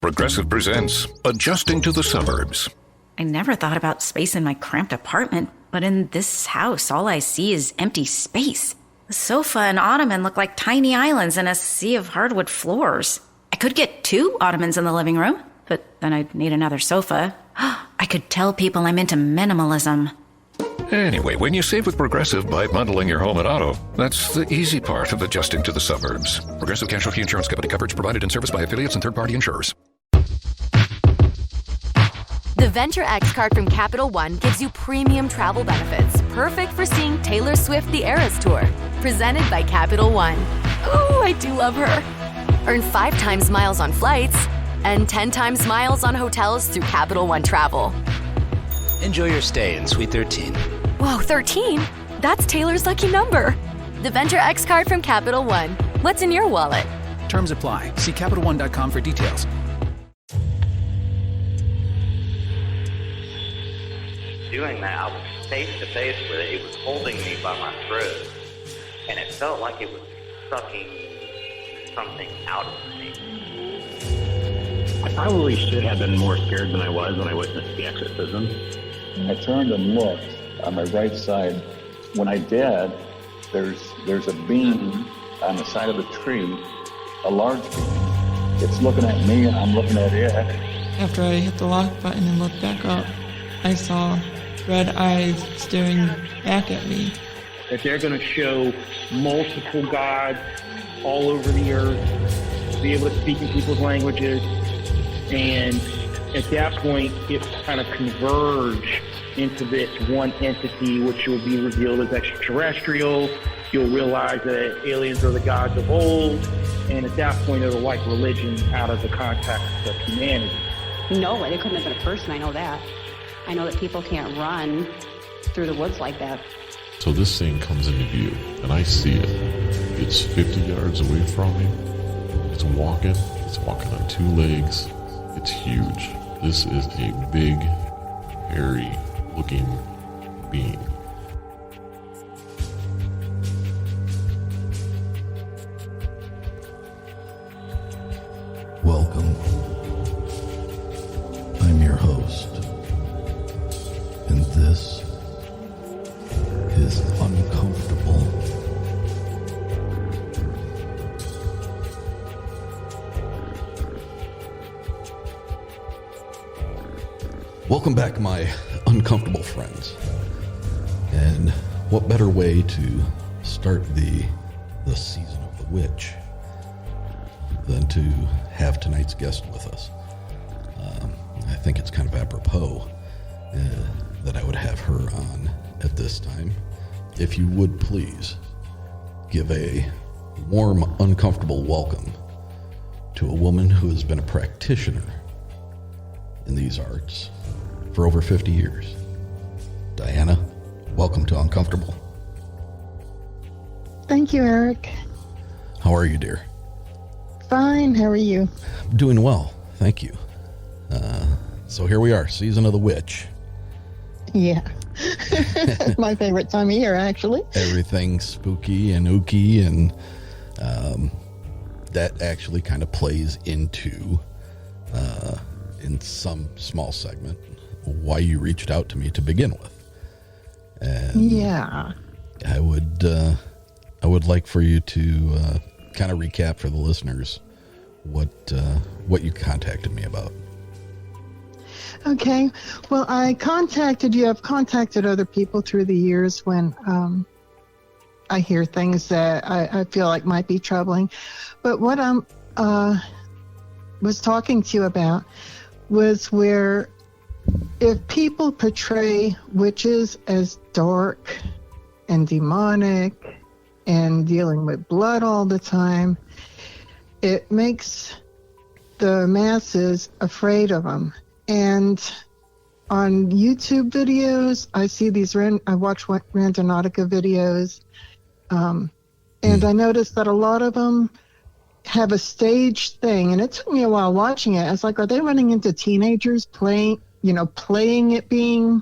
Progressive presents Adjusting to the Suburbs. I never thought about space in my cramped apartment, but in this house, all I see is empty space. The sofa and ottoman look like tiny islands in a sea of hardwood floors. I could get 2 ottomans in the living room, but then I'd need another sofa. I could tell people I'm into minimalism. Anyway, when you save with Progressive by bundling your home and auto, that's the easy part of adjusting to the suburbs. Progressive Casualty Insurance Company. Coverage provided and serviced by affiliates and third-party insurers. The Venture X card from Capital One gives you premium travel benefits, perfect for seeing Taylor Swift The Eras Tour. Presented by Capital One. Ooh, I do love her. Earn 5 times miles on flights and 10 times miles on hotels through Capital One Travel. Enjoy your stay in Suite 13. Whoa, 13? That's Taylor's lucky number. The Venture X card from Capital One. What's in your wallet? Terms apply. See CapitalOne.com for details. Doing that, I was face to face with it. It was holding me by my throat, and it felt like it was sucking something out of me. I probably should have been more scared than I was when I witnessed the exorcism. I turned and looked on my right side. When I did, there's a beam on the side of the tree, a large beam. It's looking at me and I'm looking at it. After I hit the lock button and looked back up, I saw red eyes staring back at me. That they're going to show multiple gods all over the earth, be able to speak in people's languages, and at that point, it kind of converge into this one entity, which will be revealed as extraterrestrial. You'll realize that aliens are the gods of old, and at that point, it'll wipe religion out of the context of humanity. No way, it couldn't have been a person, I know that. I know that people can't run through the woods like that. So this thing comes into view, and I see it. It's 50 yards away from me. It's walking on 2 legs. It's huge. This is a big, hairy-looking being. Welcome. I'm your host, and this is uNcomfortable. Welcome back, my uncomfortable friends. And what better way to start the season of the witch than to have tonight's guest with us. I think it's kind of apropos that I would have her on at this time. If you would please give a warm, uncomfortable welcome to a woman who has been a practitioner in these arts for over 50 years. Diana, welcome to Uncomfortable. Thank you, Eric. How are you, dear? Fine, how are you? Doing well, thank you. So here we are, season of the witch. Yeah. My favorite time of year, actually. Everything spooky and ooky, and that actually kind of plays into, in some small segment, why you reached out to me to begin with. And yeah. I would like for you to kind of recap for the listeners what you contacted me about. Okay. Well, I contacted you. I've contacted other people through the years when I hear things that I feel like might be troubling. But what I was talking to you about was where if people portray witches as dark and demonic and dealing with blood all the time, it makes the masses afraid of them. And on YouTube videos, I see these, I watch Randonautica videos, and I noticed that a lot of them have a staged thing. And it took me a while watching it. I was like, are they running into teenagers playing it being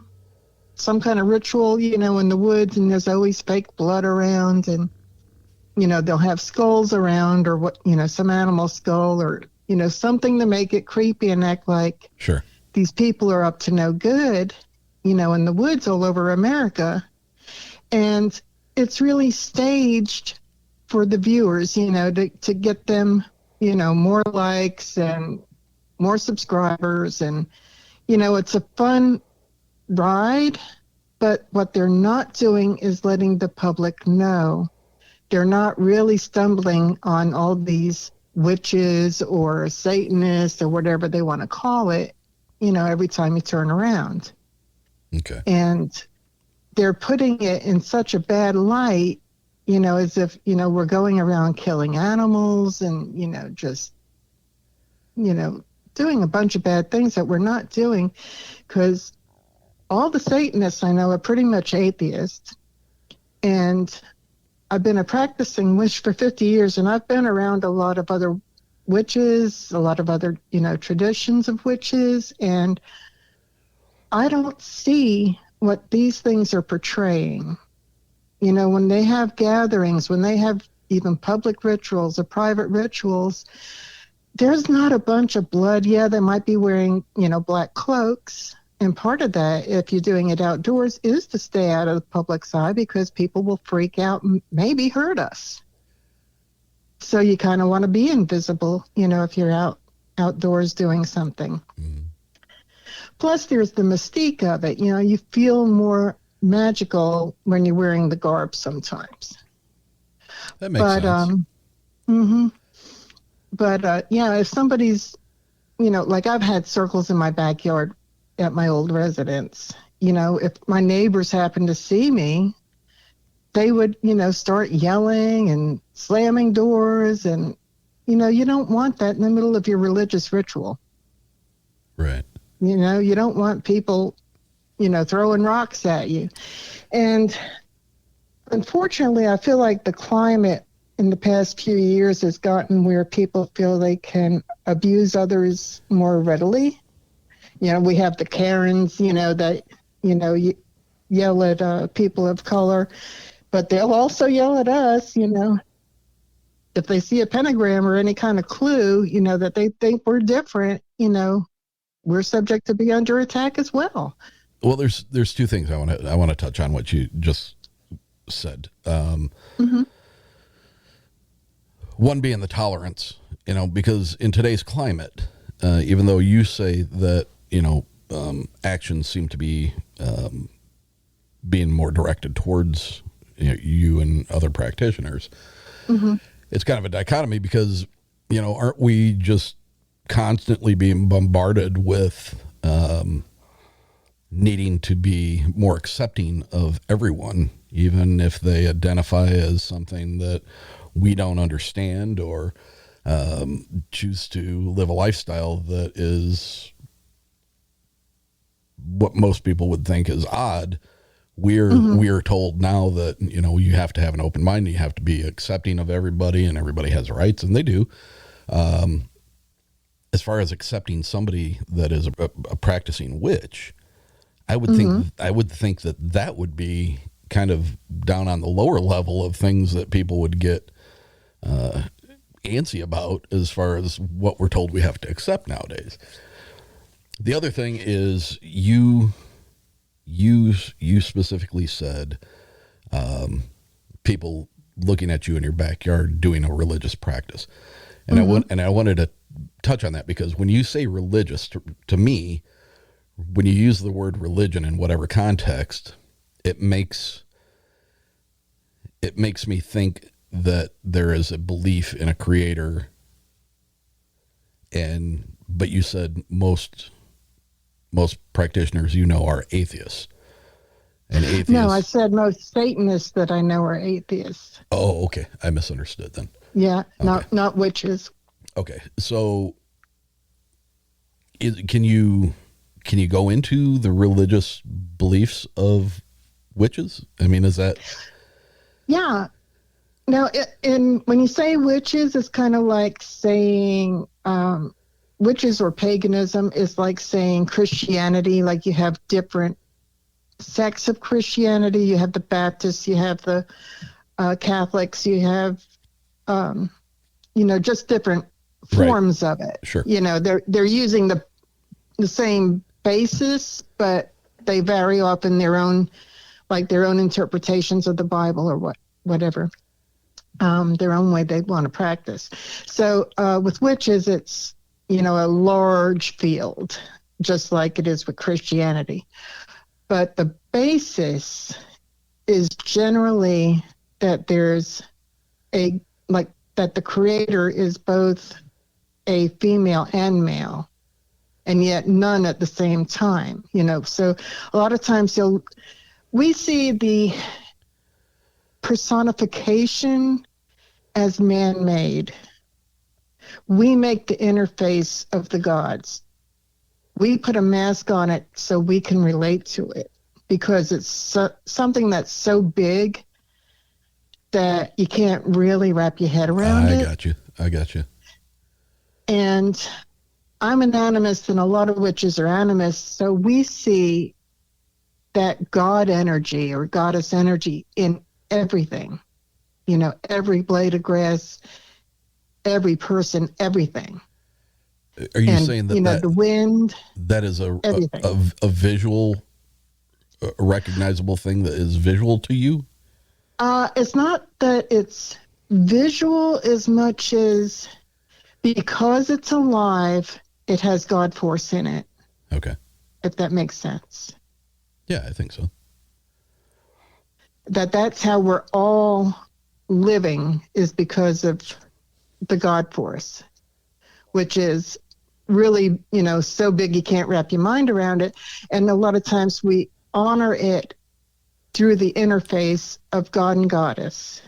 some kind of ritual, in the woods, and there's always fake blood around, and, they'll have skulls around, or some animal skull, or something to make it creepy and act like Sure. these people are up to no good, in the woods all over America. And it's really staged for the viewers, to get them, more likes and more subscribers. And, it's a fun ride, but what they're not doing is letting the public know. They're not really stumbling on all these witches or Satanists or whatever they want to call it, every time you turn around. Okay. And they're putting it in such a bad light, as if, we're going around killing animals and, just, doing a bunch of bad things that we're not doing, because all the Satanists I know are pretty much atheists. And I've been a practicing witch for 50 years, and I've been around a lot of other witches, a lot of other, traditions of witches, and I don't see what these things are portraying. When they have gatherings, when they have even public rituals or private rituals, there's not a bunch of blood. Yeah, they might be wearing, black cloaks. And part of that, if you're doing it outdoors, is to stay out of the public's eye, because people will freak out and maybe hurt us. So you kind of want to be invisible, if you're outdoors doing something. Plus, there's the mystique of it. You feel more magical when you're wearing the garb sometimes. That makes sense. But if somebody's, like I've had circles in my backyard at my old residence, if my neighbors happened to see me, they would, start yelling and slamming doors. And, you don't want that in the middle of your religious ritual. Right. You don't want people, throwing rocks at you. And unfortunately, I feel like the climate in the past few years has gotten where people feel they can abuse others more readily. We have the Karens, that, yell at people of color, but they'll also yell at us, if they see a pentagram or any kind of clue, that they think we're different, we're subject to be under attack as well. Well, there's two things I want to touch on what you just said. One being the tolerance, because in today's climate, even though you say that, actions seem to be being more directed towards you and other practitioners, it's kind of a dichotomy, because, aren't we just constantly being bombarded with needing to be more accepting of everyone, even if they identify as something that we don't understand, or choose to live a lifestyle that is what most people would think is odd. We're told now that, you have to have an open mind, you have to be accepting of everybody, and everybody has rights, and they do. As far as accepting somebody that is a practicing witch, I would think that would be kind of down on the lower level of things that people would get antsy about, as far as what we're told we have to accept nowadays. The other thing is you specifically said people looking at you in your backyard doing a religious practice, and I wanted to touch on that, because when you say religious, to me, when you use the word religion in whatever context, it makes me think that there is a belief in a creator, but you said most practitioners are atheists. And atheists. No, I said most Satanists that I know are atheists. Oh, okay. I misunderstood then. Yeah, Okay. not witches. Okay, so can you go into the religious beliefs of witches? I mean, is that? Yeah. Now, when you say witches, it's kind of like saying witches or paganism is like saying Christianity. Like you have different sects of Christianity. You have the Baptists, you have the Catholics, you have, just different forms of it. Sure. You know, they're using the same basis, but they vary off in their own interpretations of the Bible or whatever, their own way they want to practice. So with witches, it's, you know, a large field, just like it is with Christianity. But the basis is generally that there's that the creator is both a female and male, and yet none at the same time, you know. So a lot of times we see the personification as man-made. We make the interface of the gods. We put a mask on it so we can relate to it, because it's something that's so big that you can't really wrap your head around it. I got you. And I'm an animist, and a lot of witches are animists, so we see that God energy or goddess energy in everything. You know, every blade of grass, every person, everything. Are you saying that, you know, the wind? That is a visual, a recognizable thing that is visual to you? It's not that it's visual as much as because it's alive, it has God force in it. Okay. If that makes sense. Yeah, I think so. That's how we're all living, is because of the God force, which is really, you know, so big you can't wrap your mind around it. And a lot of times we honor it through the interface of God and goddess.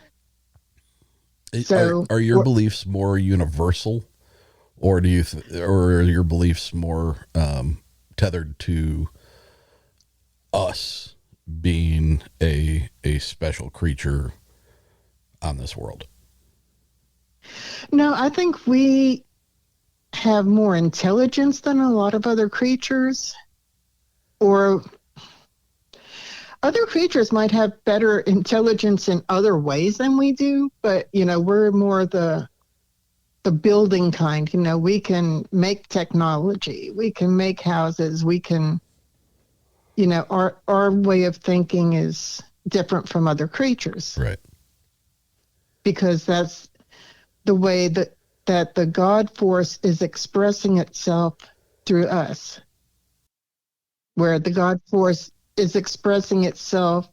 So are your beliefs more universal, or or are your beliefs more tethered to us being a special creature on this world? No, I think we have more intelligence than a lot of other creatures, or other creatures might have better intelligence in other ways than we do, but, you know, we're more the building kind. You know, we can make technology, we can make houses, we can, you know, our way of thinking is different from other creatures. Right. Because that's the way that the God force is expressing itself through us, where the God force is expressing itself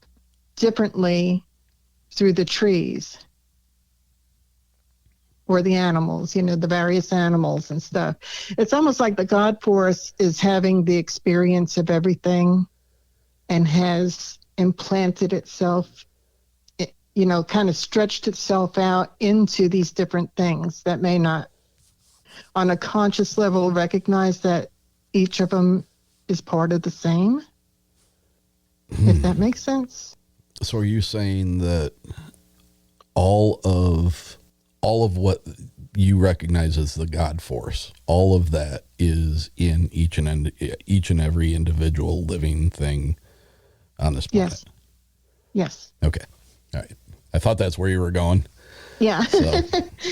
differently through the trees or the animals, you know, the various animals and stuff. It's almost like the God force is having the experience of everything and has implanted itself, you know, kind of stretched itself out into these different things that may not, on a conscious level, recognize that each of them is part of the same. If that makes sense. So are you saying that all of what you recognize as the God force, all of that is in each and every individual living thing on this planet? Yes. Okay. All right. I thought that's where you were going. Yeah. So,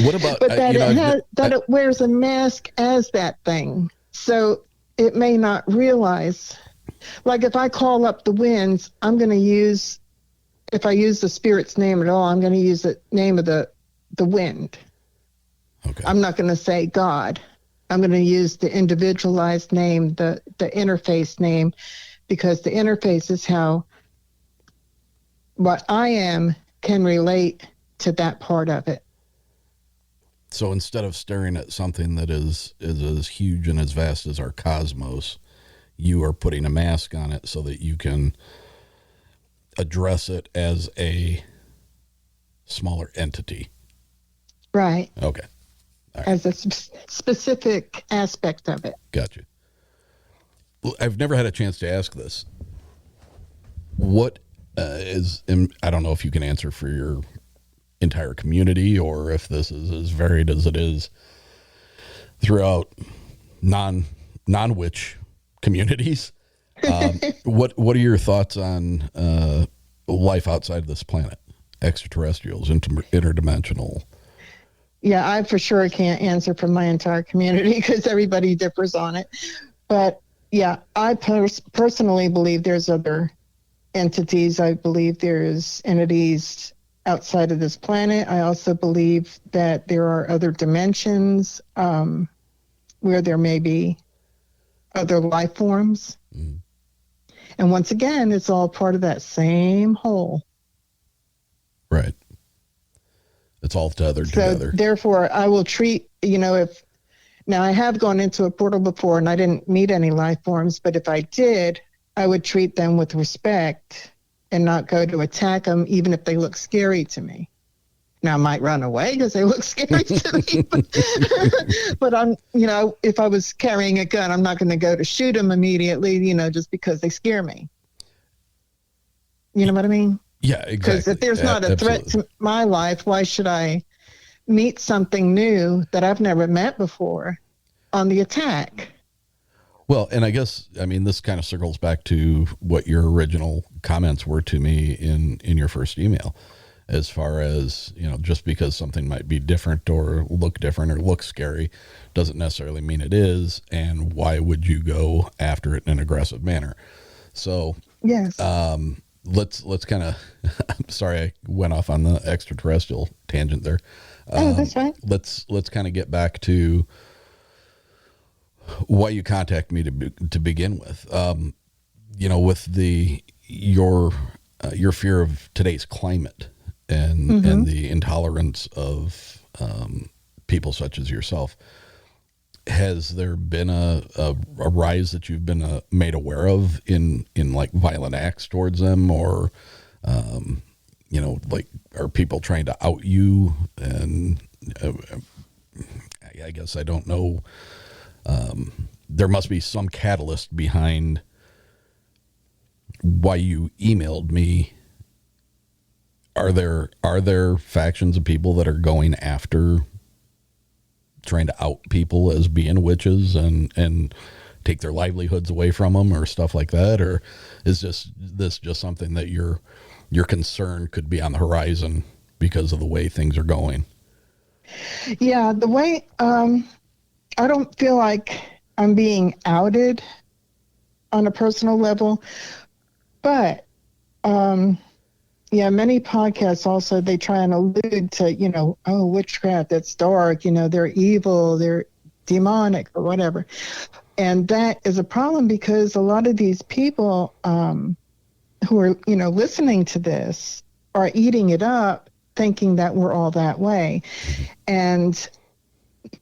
what about but that it wears a mask as that thing, so it may not realize. Like if I call up the winds, I'm going to use, if I use the spirit's name at all, I'm going to use the name of the wind. Okay. I'm not going to say God. I'm going to use the individualized name, the interface name, because the interface is how what I am can relate to that part of it. So instead of staring at something that is as huge and as vast as our cosmos, you are putting a mask on it so that you can address it as a smaller entity. Right. Okay. All right. As a specific aspect of it. Gotcha. I've never had a chance to ask this. What I don't know if you can answer for your entire community or if this is as varied as it is throughout non-witch communities. What are your thoughts on life outside of this planet? Extraterrestrials, interdimensional, Yeah, I for sure can't answer for my entire community because everybody differs on it. But yeah, I personally believe there's other entities. I believe there's entities outside of this planet. I also believe that there are other dimensions where there may be other life forms. Mm. And once again, it's all part of that same whole. Right. It's all together. Therefore, I will treat, now I have gone into a portal before and I didn't meet any life forms, but if I did, I would treat them with respect and not go to attack them, even if they look scary to me. Now I might run away because they look scary to me, but I'm, if I was carrying a gun, I'm not going to go to shoot them immediately, just because they scare me. You know what I mean? Yeah, exactly. Because if there's not a threat to my life, why should I meet something new that I've never met before on the attack? Well, and I guess, this kind of circles back to what your original comments were to me in your first email, as far as, just because something might be different or look scary doesn't necessarily mean it is. And why would you go after it in an aggressive manner? So, yes. Let's kind of, I'm sorry, I went off on the extraterrestrial tangent there. Oh, that's fine. Let's kind of get back to why you contacted me to begin with. With your fear of today's climate and the intolerance of people such as yourself. Has there been a rise that you've been made aware of in like violent acts towards them, or are people trying to out you? And I guess I don't know. There must be some catalyst behind why you emailed me. Are there factions of people that are going after, trying to out people as being witches and take their livelihoods away from them or stuff like that? Or is this just something that you're concerned could be on the horizon because of the way things are going? Yeah, the way, I don't feel like I'm being outed on a personal level, but, many podcasts also, they try and allude to, witchcraft, that's dark, they're evil, they're demonic or whatever. And that is a problem because a lot of these people who are, listening to this are eating it up, thinking that we're all that way. And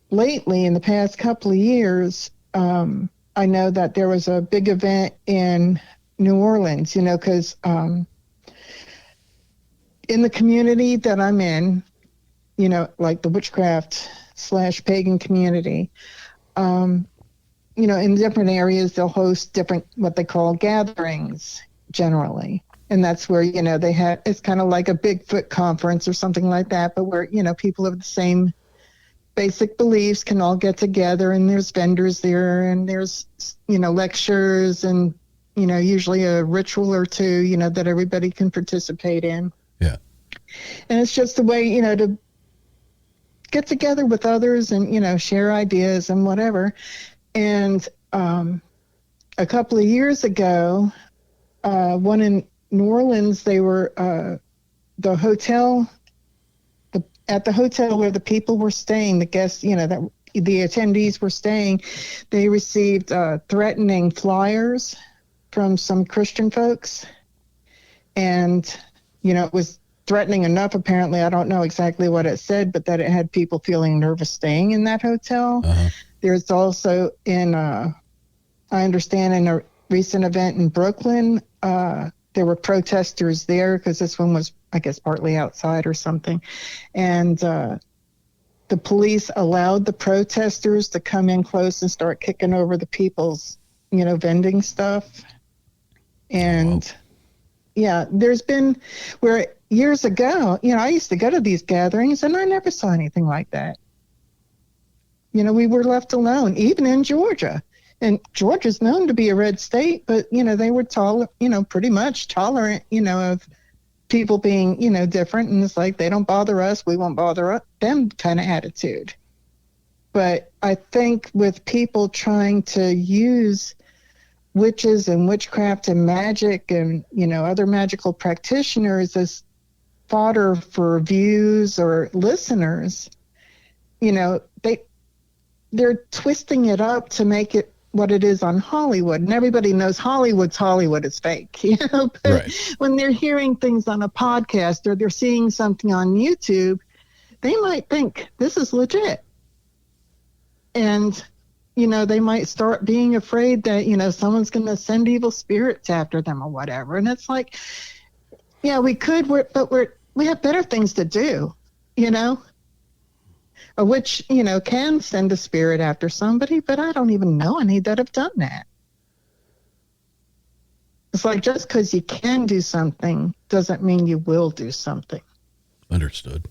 lately, in the past couple of years, I know that there was a big event in New Orleans, because in the community that I'm in, like the witchcraft / pagan community, in different areas, they'll host different, what they call gatherings generally. And that's where, they have, it's kind of like a Bigfoot conference or something like that, but where, people of the same basic beliefs can all get together, and there's vendors there, and there's, lectures, and, usually a ritual or two, that everybody can participate in. Yeah. And it's just a way, to get together with others and, share ideas and whatever. And a couple of years ago, one in New Orleans, they were the hotel, at the hotel where the people were staying, the guests, that the attendees were staying, they received threatening flyers from some Christian folks. And, it was threatening enough, apparently. I don't know exactly what it said, but that it had people feeling nervous staying in that hotel. Uh-huh. There's also I understand in a recent event in Brooklyn, there were protesters there because this one was, I guess, partly outside or something. And the police allowed the protesters to come in close and start kicking over the people's, vending stuff. And yeah, there's been where years ago, I used to go to these gatherings and I never saw anything like that. We were left alone, even in Georgia. And Georgia's known to be a red state, but, they were pretty much tolerant, of people being, different, and it's like they don't bother us, we won't bother them kind of attitude. But I think with people trying to use witches and witchcraft and magic and, other magical practitioners as fodder for views or listeners, they're twisting it up to make it what it is on Hollywood. And everybody knows Hollywood is fake, but Right. when they're hearing things on a podcast or they're seeing something on YouTube, they might think this is legit. And, they might start being afraid that, someone's going to send evil spirits after them or whatever. And it's like, yeah, we could, but we have better things to do, A witch, can send a spirit after somebody, but I don't even know any that have done that. It's like just because you can do something doesn't mean you will do something. Understood.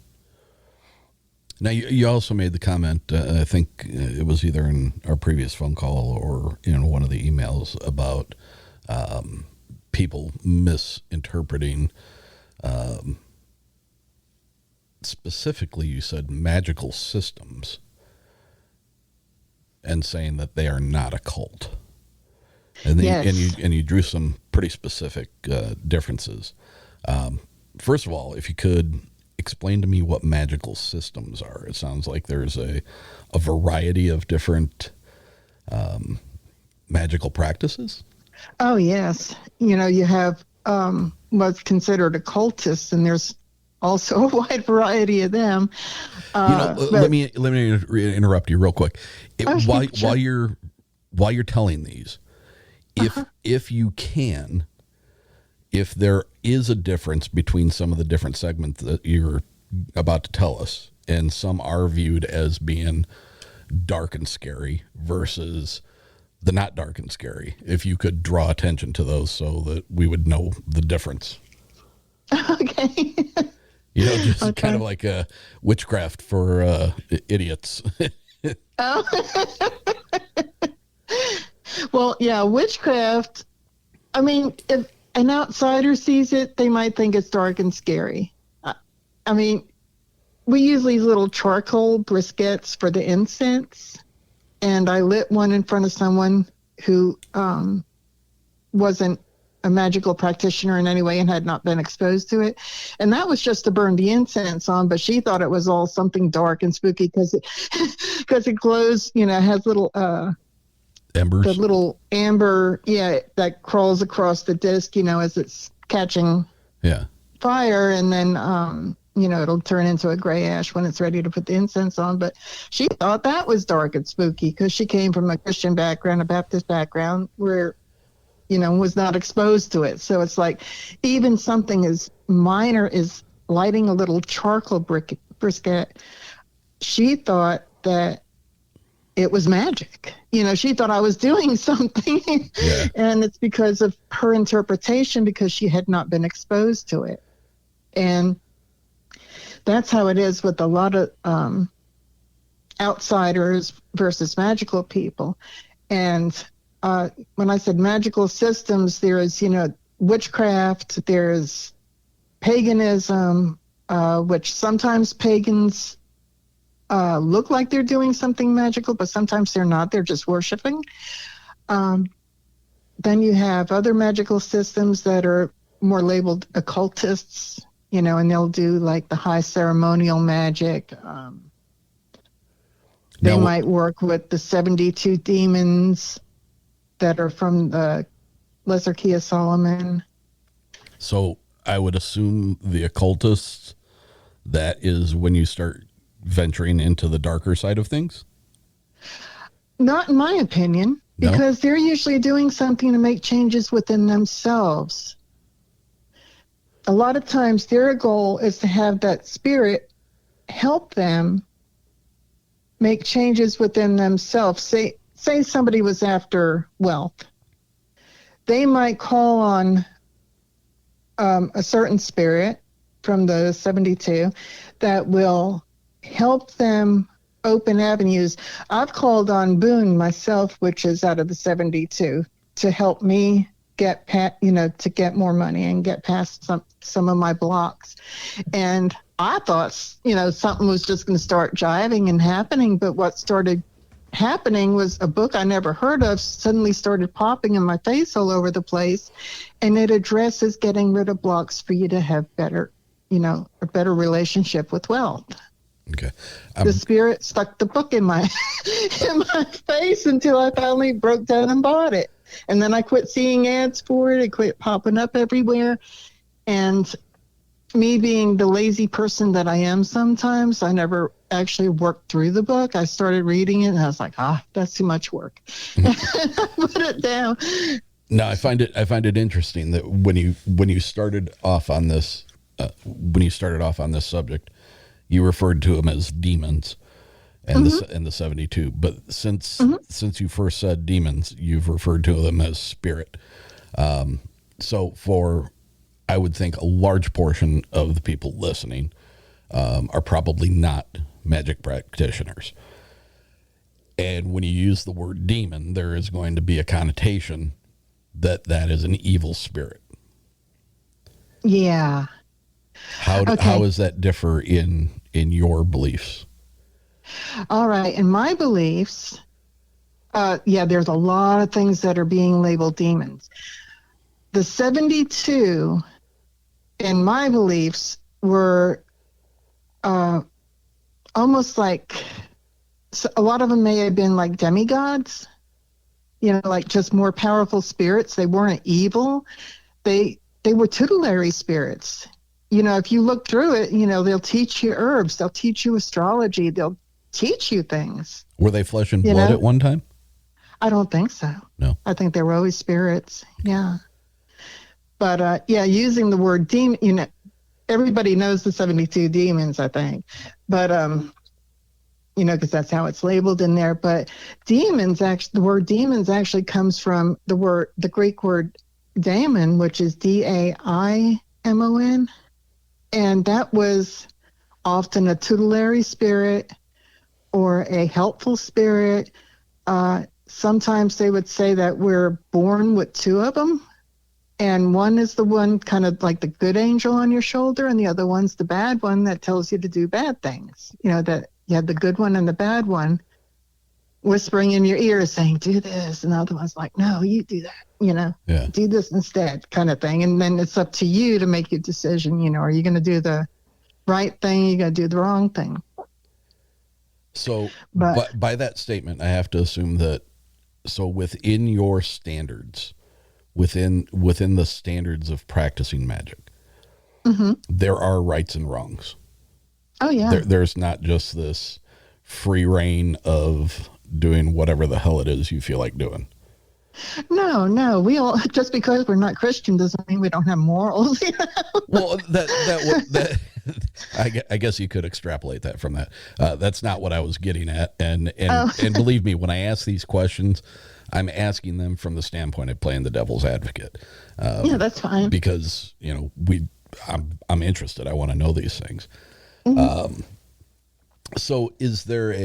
Now, you also made the comment, I think it was either in our previous phone call or in one of the emails, about people misinterpreting, specifically you said magical systems, and saying that they are not a cult. And, Yes. and you drew some pretty specific differences. First of all, if you could explain to me what magical systems are. It sounds like there's a variety of different magical practices. Oh, yes. You have what's considered occultists, and there's also a wide variety of them. Let me interrupt you real quick. Sure. While you're telling these, if you can, if there is a difference between some of the different segments that you're about to tell us, and some are viewed as being dark and scary versus the not dark and scary, if you could draw attention to those so that we would know the difference. Okay. Just Okay. kind of like a witchcraft for idiots. Oh. Well, yeah, witchcraft, I mean, if an outsider sees it, they might think it's dark and scary. I mean, we use these little charcoal briquettes for the incense, and I lit one in front of someone who wasn't a magical practitioner in any way and had not been exposed to it. And that was just to burn the incense on, but she thought it was all something dark and spooky because it glows, has little embers. The little amber, that crawls across the disc, as it's catching fire, and then it'll turn into a gray ash when it's ready to put the incense on. But she thought that was dark and spooky because she came from a Christian background, a Baptist background, where was not exposed to it. So it's like even something as minor as lighting a little charcoal briquette, she thought that it was magic. She thought I was doing something. And it's because of her interpretation, because she had not been exposed to it. And that's how it is with a lot of outsiders versus magical people. And when I said magical systems, there is, witchcraft, there's paganism, which sometimes pagans look like they're doing something magical, but sometimes they're not. They're just worshiping. Then you have other magical systems that are more labeled occultists, and they'll do like the high ceremonial magic. They might work with the 72 demons that are from the Lesser Key of Solomon. So I would assume the occultists, that is when you start venturing into the darker side of things? Not in my opinion, because they're usually doing something to make changes within themselves. A lot of times their goal is to have that spirit help them make changes within themselves. Say somebody was after wealth. They might call on a certain spirit from the 72 that will help them open avenues. I've called on Boone myself, which is out of the 72, to help me to get more money and get past some of my blocks. And I thought, something was just going to start jiving and happening. But what started happening was a book I never heard of suddenly started popping in my face all over the place. And it addresses getting rid of blocks for you to have better, a better relationship with wealth. Okay. The spirit stuck the book in my in my face until I finally broke down and bought it. And then I quit seeing ads for it. It quit popping up everywhere. And me being the lazy person that I am sometimes, I never actually worked through the book. I started reading it and I was like, that's too much work. I put it down. No, I find it interesting that when you started off on this subject, you referred to them as demons and the 72. But since you first said demons, you've referred to them as spirit. So for, I would think, a large portion of the people listening are probably not magic practitioners. And when you use the word demon, there is going to be a connotation that is an evil spirit. Yeah. How does that differ in your beliefs? All right. In my beliefs, there's a lot of things that are being labeled demons. The 72, in my beliefs, were almost like, a lot of them may have been like demigods, like just more powerful spirits. They weren't evil. They were tutelary spirits. If you look through it, they'll teach you herbs. They'll teach you astrology. They'll teach you things. Were they flesh and blood at one time? I don't think so. No. I think they were always spirits. Yeah. But, using the word demon, everybody knows the 72 demons, I think. But, because that's how it's labeled in there. But demons, the word demons actually comes from the Greek word daimon, which is Daimon. And that was often a tutelary spirit or a helpful spirit. Sometimes they would say that we're born with two of them. And one is the one kind of like the good angel on your shoulder, and the other one's the bad one that tells you to do bad things. That you have the good one and the bad one whispering in your ear saying, do this. And the other one's like, no, you do that, do this instead, kind of thing. And then it's up to you to make your decision. Are you going to do the right thing? Are you going to do the wrong thing? So by that statement, I have to assume that, so within your standards, within the standards of practicing magic, there are rights and wrongs. Oh, yeah. There's not just this free reign of doing whatever the hell it is you feel like doing. No. We all, just because we're not Christian doesn't mean we don't have morals. Well, I guess you could extrapolate that from that. That's not what I was getting at. And believe me, when I ask these questions, I'm asking them from the standpoint of playing the devil's advocate. Yeah, that's fine. Because, I'm interested. I want to know these things. So is there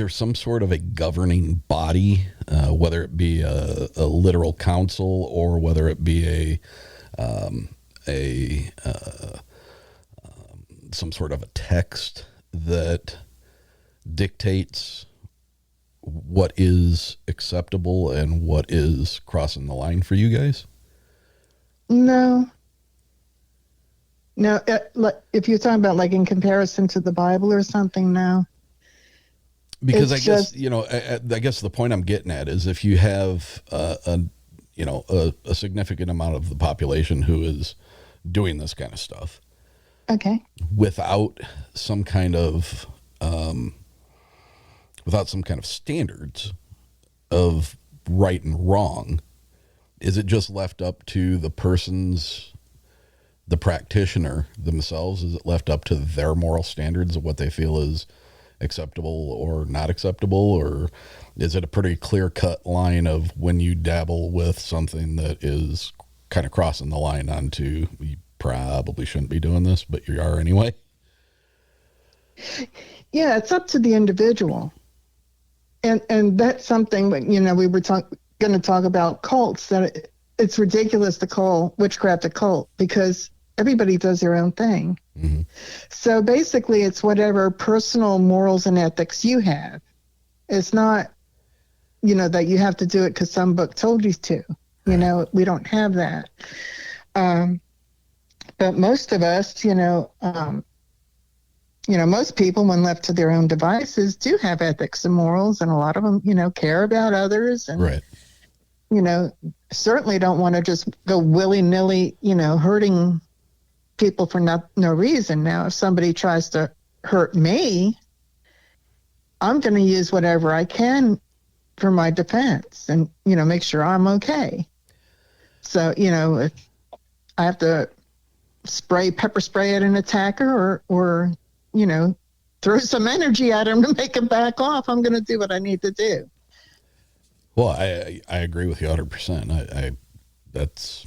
some sort of a governing body, whether it be a literal council or whether it be some sort of a text that dictates what is acceptable and what is crossing the line for you guys? No, if you're talking about like in comparison to the Bible or something, no. Because I guess the point I'm getting at is if you have a significant amount of the population who is doing this kind of stuff, okay, without some kind of standards of right and wrong, is it just left up to the practitioner themselves? Is it left up to their moral standards of what they feel is acceptable or not acceptable? Or is it a pretty clear-cut line of when you dabble with something that is kind of crossing the line onto, you probably shouldn't be doing this, but you are anyway? Yeah, it's up to the individual. And that's something, we were going to talk about cults, that it's ridiculous to call witchcraft a cult because everybody does their own thing. Mm-hmm. So basically it's whatever personal morals and ethics you have. It's not, that you have to do it because some book told you to. We don't have that. But most of us, most people, when left to their own devices, do have ethics and morals, and a lot of them, care about others, and right. Certainly don't want to just go willy-nilly, hurting people for no reason. Now, if somebody tries to hurt me, I'm going to use whatever I can for my defense, and make sure I'm okay. So, if I have to pepper spray at an attacker, or throw some energy at him to make him back off, I'm going to do what I need to do. Well, I agree with you 100%. That's,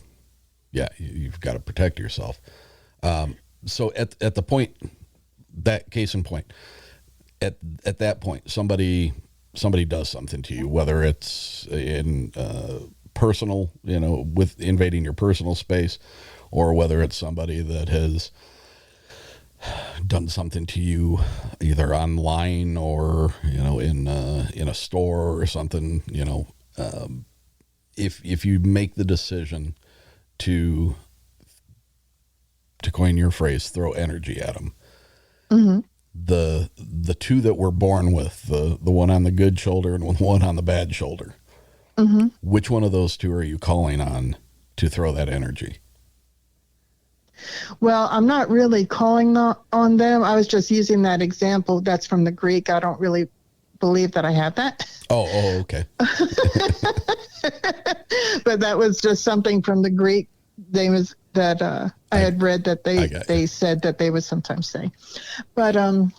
you've got to protect yourself. So at the point, that case in point, at that point, somebody does something to you, whether it's in personal, with invading your personal space, or whether it's somebody that has done something to you either online or in a store or something. If you make the decision to coin your phrase, throw energy at them, mm-hmm. the two that we're born with, the one on the good shoulder and the one on the bad shoulder, mm-hmm. which one of those two are you calling on to throw that energy? Well, I'm not really calling on them. I was just using that example. That's from the Greek. I don't really believe that I have that. Oh, okay. But that was just something from the Greek. I had read that they said that they would sometimes say. But to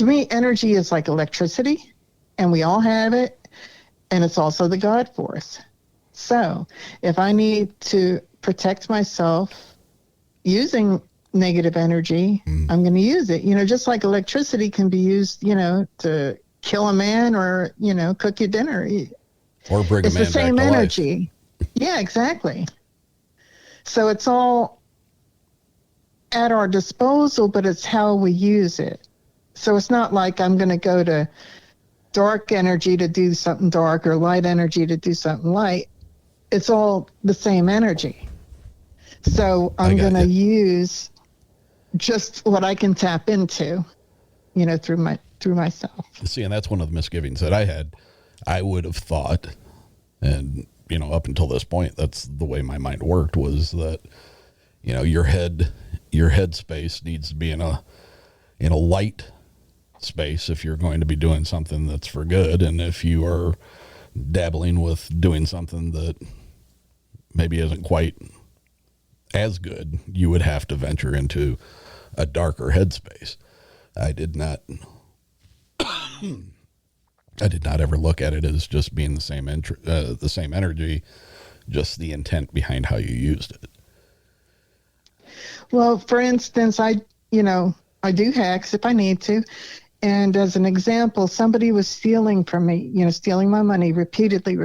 me, energy is like electricity, and we all have it, and it's also the God force. So if I need to protect myself using negative energy, I'm going to use it. Just like electricity can be used, to kill a man or, cook your dinner. Or bring a man back to life. It's the same energy. Yeah, exactly. So it's all at our disposal, but it's how we use it. So it's not like I'm going to go to dark energy to do something dark or light energy to do something light. It's all the same energy. So I'm going to use just what I can tap into, through myself. See, and that's one of the misgivings that I had. I would have thought, and up until this point, that's the way my mind worked, was that your head space needs to be in a light space if you're going to be doing something that's for good, and if you are dabbling with doing something that maybe isn't quite as good, you would have to venture into a darker headspace. I did not ever look at it as just being the same energy, just the intent behind how you used it. Well, for instance, I do hacks if I need to. And as an example, somebody was stealing from me, stealing my money repeatedly.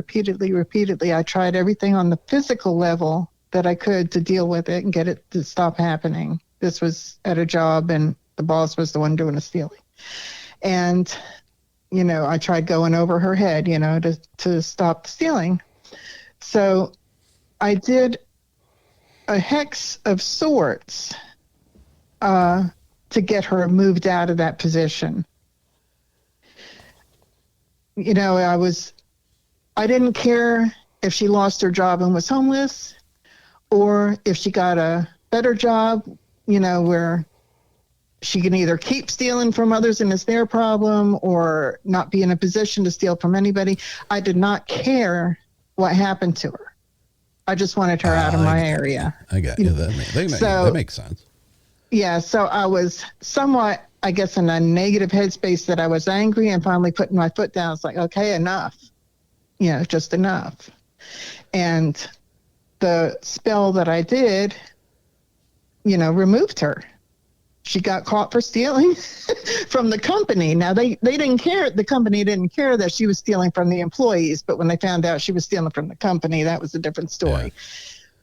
I tried everything on the physical level that I could to deal with it and get it to stop happening. This was at a job, and the boss was the one doing the stealing. And, I tried going over her head, to stop the stealing. So I did a hex of sorts to get her moved out of that position. I didn't care if she lost her job and was homeless, or if she got a better job, where she can either keep stealing from others and it's their problem, or not be in a position to steal from anybody. I did not care what happened to her. I just wanted her out of my area. I got you. That makes sense. Yeah, so I was somewhat, I guess, in a negative headspace, that I was angry, and finally putting my foot down. It's like, okay, enough. Just enough. And the spell that I did, removed her. she got caught for stealing from the company. Now they didn't care. The company didn't care that she was stealing from the employees, but when they found out she was stealing from the company, that was a different story. Yeah.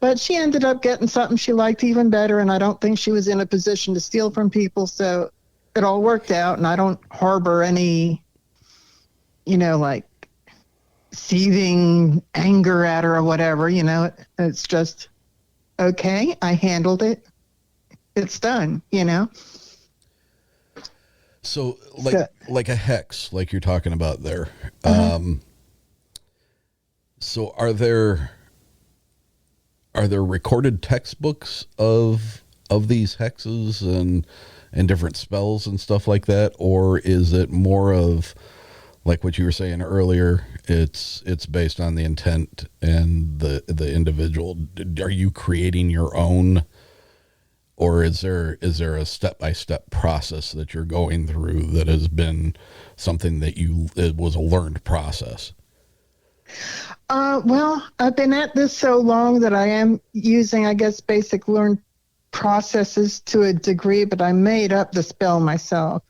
But she ended up getting something she liked even better, and I don't think she was in a position to steal from people, so it all worked out, and I don't harbor any, like seething anger at her or whatever. It's just, okay, I handled it. It's done, So like a hex, like you're talking about there. So are there recorded textbooks of these hexes and different spells and stuff like that, or is it more of like what you were saying earlier? It's based on the intent and the individual. Are you creating your own? Or is there a step-by-step process that you're going through that has been something that it was a learned process? Well, I've been at this so long that I am using, I guess, basic learned processes to a degree, but I made up the spell myself.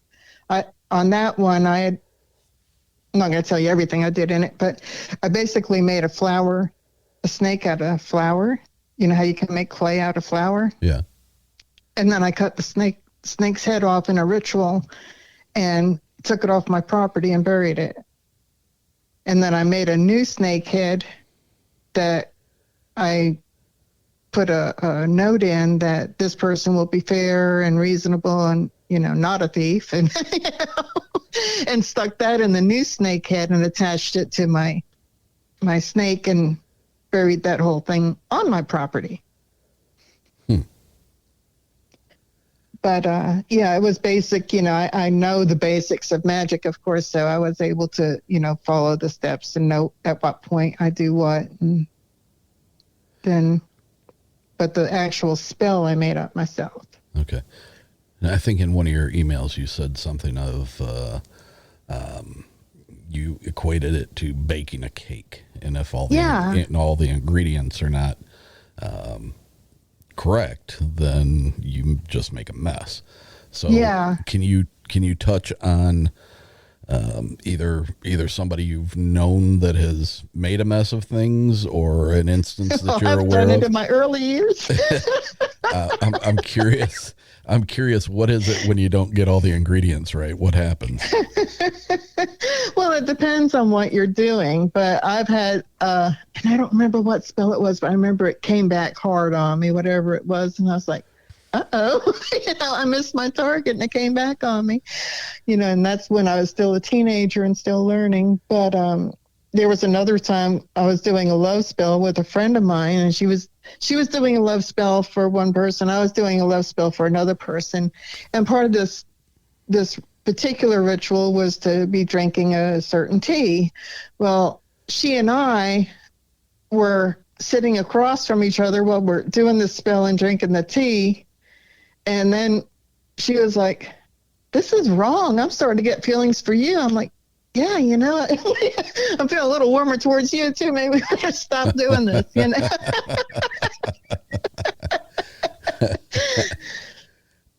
On that one, I'm not going to tell you everything I did in it, but I basically made a snake out of flour. You know how you can make clay out of flour? Yeah. And then I cut the snake's head off in a ritual and took it off my property and buried it. And then I made a new snake head that I put a note in that this person will be fair and reasonable and, not a thief. And, and stuck that in the new snake head and attached it to my snake and buried that whole thing on my property. But, it was basic, I know the basics of magic, of course, so I was able to, follow the steps and know at what point I do what. And then, but the actual spell I made up myself. Okay. And I think in one of your emails you said something of, you equated it to baking a cake. And if all the ingredients are not, correct, then you just make a mess. So can you touch on either somebody you've known that has made a mess of things or an instance that you're aware of? I've done it in my early years. I'm curious. I'm curious, what is it when you don't get all the ingredients right? What happens? Well, it depends on what you're doing, but I've had, and I don't remember what spell it was, but I remember it came back hard on me, whatever it was. And I was like, uh-oh, I missed my target and it came back on me, and that's when I was still a teenager and still learning. But there was another time I was doing a love spell with a friend of mine, and she was doing a love spell for one person. I was doing a love spell for another person. And part of this particular ritual was to be drinking a certain tea. Well, she and I were sitting across from each other while we're doing the spell and drinking the tea. And then she was like, "This is wrong. I'm starting to get feelings for you." I'm like, "Yeah, I'm feeling a little warmer towards you too. Maybe we better stop doing this,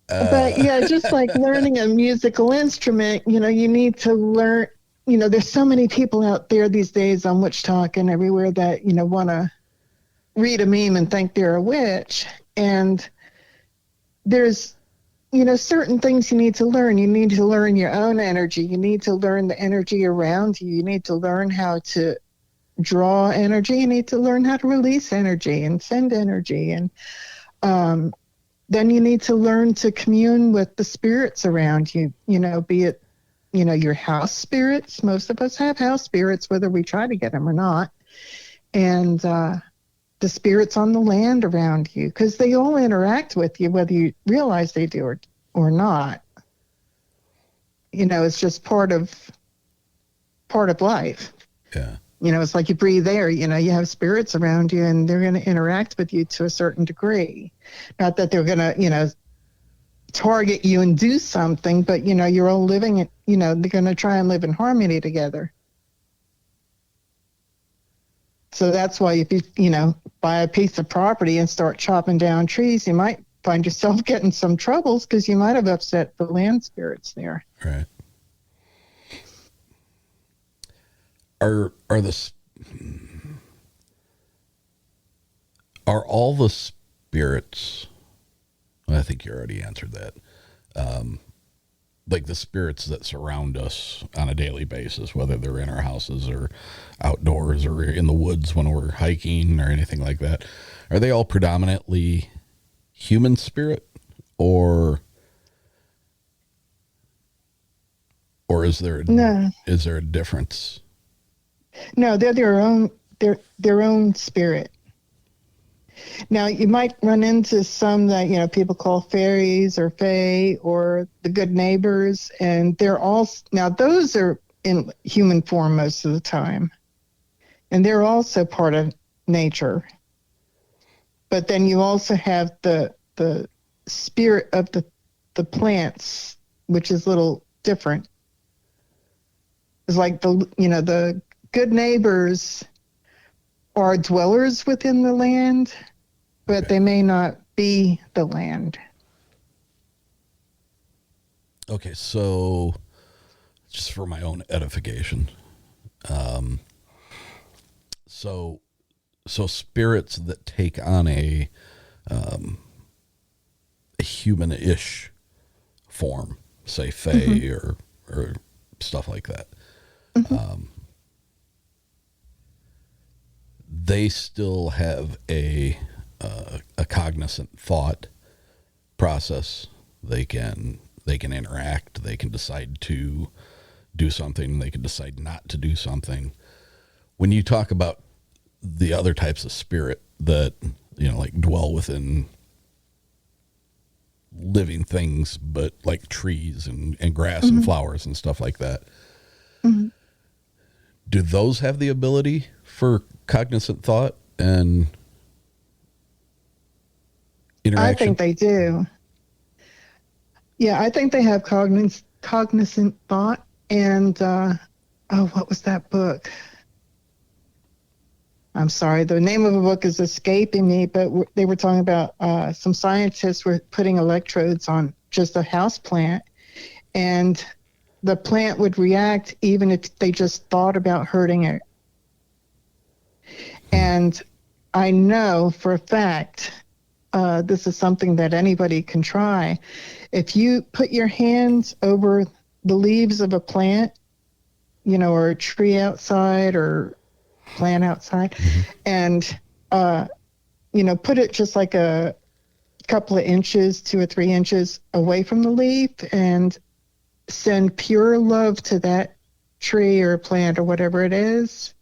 But just like learning a musical instrument, you need to learn, there's so many people out there these days on Witch Talk and everywhere that, want to read a meme and think they're a witch. And there's, certain things you need to learn. You need to learn your own energy. You need to learn the energy around you. You need to learn how to draw energy. You need to learn how to release energy and send energy. And then you need to learn to commune with the spirits around you, be it, your house spirits. Most of us have house spirits, whether we try to get them or not. And the spirits on the land around you, because they all interact with you, whether you realize they do or not. It's just part of life. Yeah. It's like you breathe air, you have spirits around you and they're going to interact with you to a certain degree. Not that they're going to, target you and do something, but, you're all living, they're going to try and live in harmony together. So that's why if you, buy a piece of property and start chopping down trees, you might find yourself getting some troubles because you might have upset the land spirits there. Right. Are all the spirits? Well, I think you already answered that. Like the spirits that surround us on a daily basis, whether they're in our houses or outdoors or in the woods when we're hiking or anything like that, are they all predominantly human spirit, or is there a difference? No, they're their own spirit. Now, you might run into some that, people call fairies or fae or the good neighbors, and those are in human form most of the time. And they're also part of nature. But then you also have the spirit of the plants, which is a little different. It's like the good neighbors are dwellers within the land, but they may not be the land. Okay, so just for my own edification, so spirits that take on a human-ish form, say fae or stuff like that, they still have a cognizant thought process. They can interact. They can decide to do something. They can decide not to do something. When you talk about the other types of spirit that, like dwell within living things, but like trees and grass and flowers and stuff like that, do those have the ability for cognizant thought and interaction? I think they do. Yeah, I think they have cognizant thought. And, what was that book? I'm sorry, the name of the book is escaping me, but they were talking about some scientists were putting electrodes on just a house plant, and the plant would react even if they just thought about hurting it. And I know for a fact, this is something that anybody can try. If you put your hands over the leaves of a plant, or a tree outside or plant outside, and, put it just like a couple of inches, 2 or 3 inches away from the leaf, and send pure love to that tree or plant or whatever it is.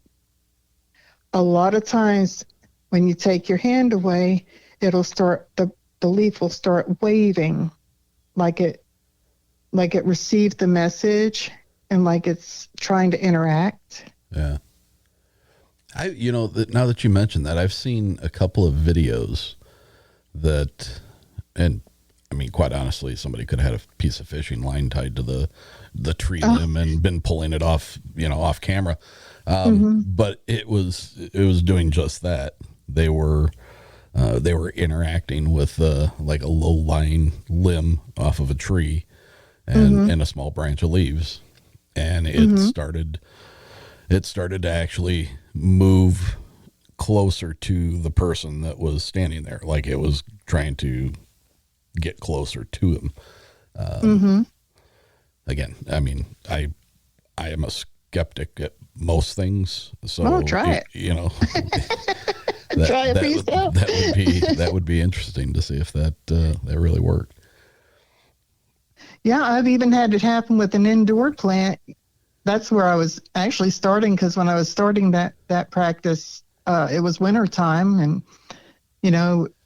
A lot of times when you take your hand away, it'll start, the leaf will start waving like it received the message and like it's trying to interact. Yeah. Now that you mentioned that, I've seen a couple of videos that, and I mean, quite honestly, somebody could have had a piece of fishing line tied to the tree limb and been pulling it off, off camera. But it was doing just that. They were interacting with like a low-lying limb off of a tree and a small branch of leaves, and it started to actually move closer to the person that was standing there, like it was trying to get closer to him. Again, I mean, I am a skeptic at most things, so try it. Try it for yourself. That would be interesting to see if that really worked. Yeah, I've even had it happen with an indoor plant. That's where I was actually starting, because when I was starting that practice, it was winter time, and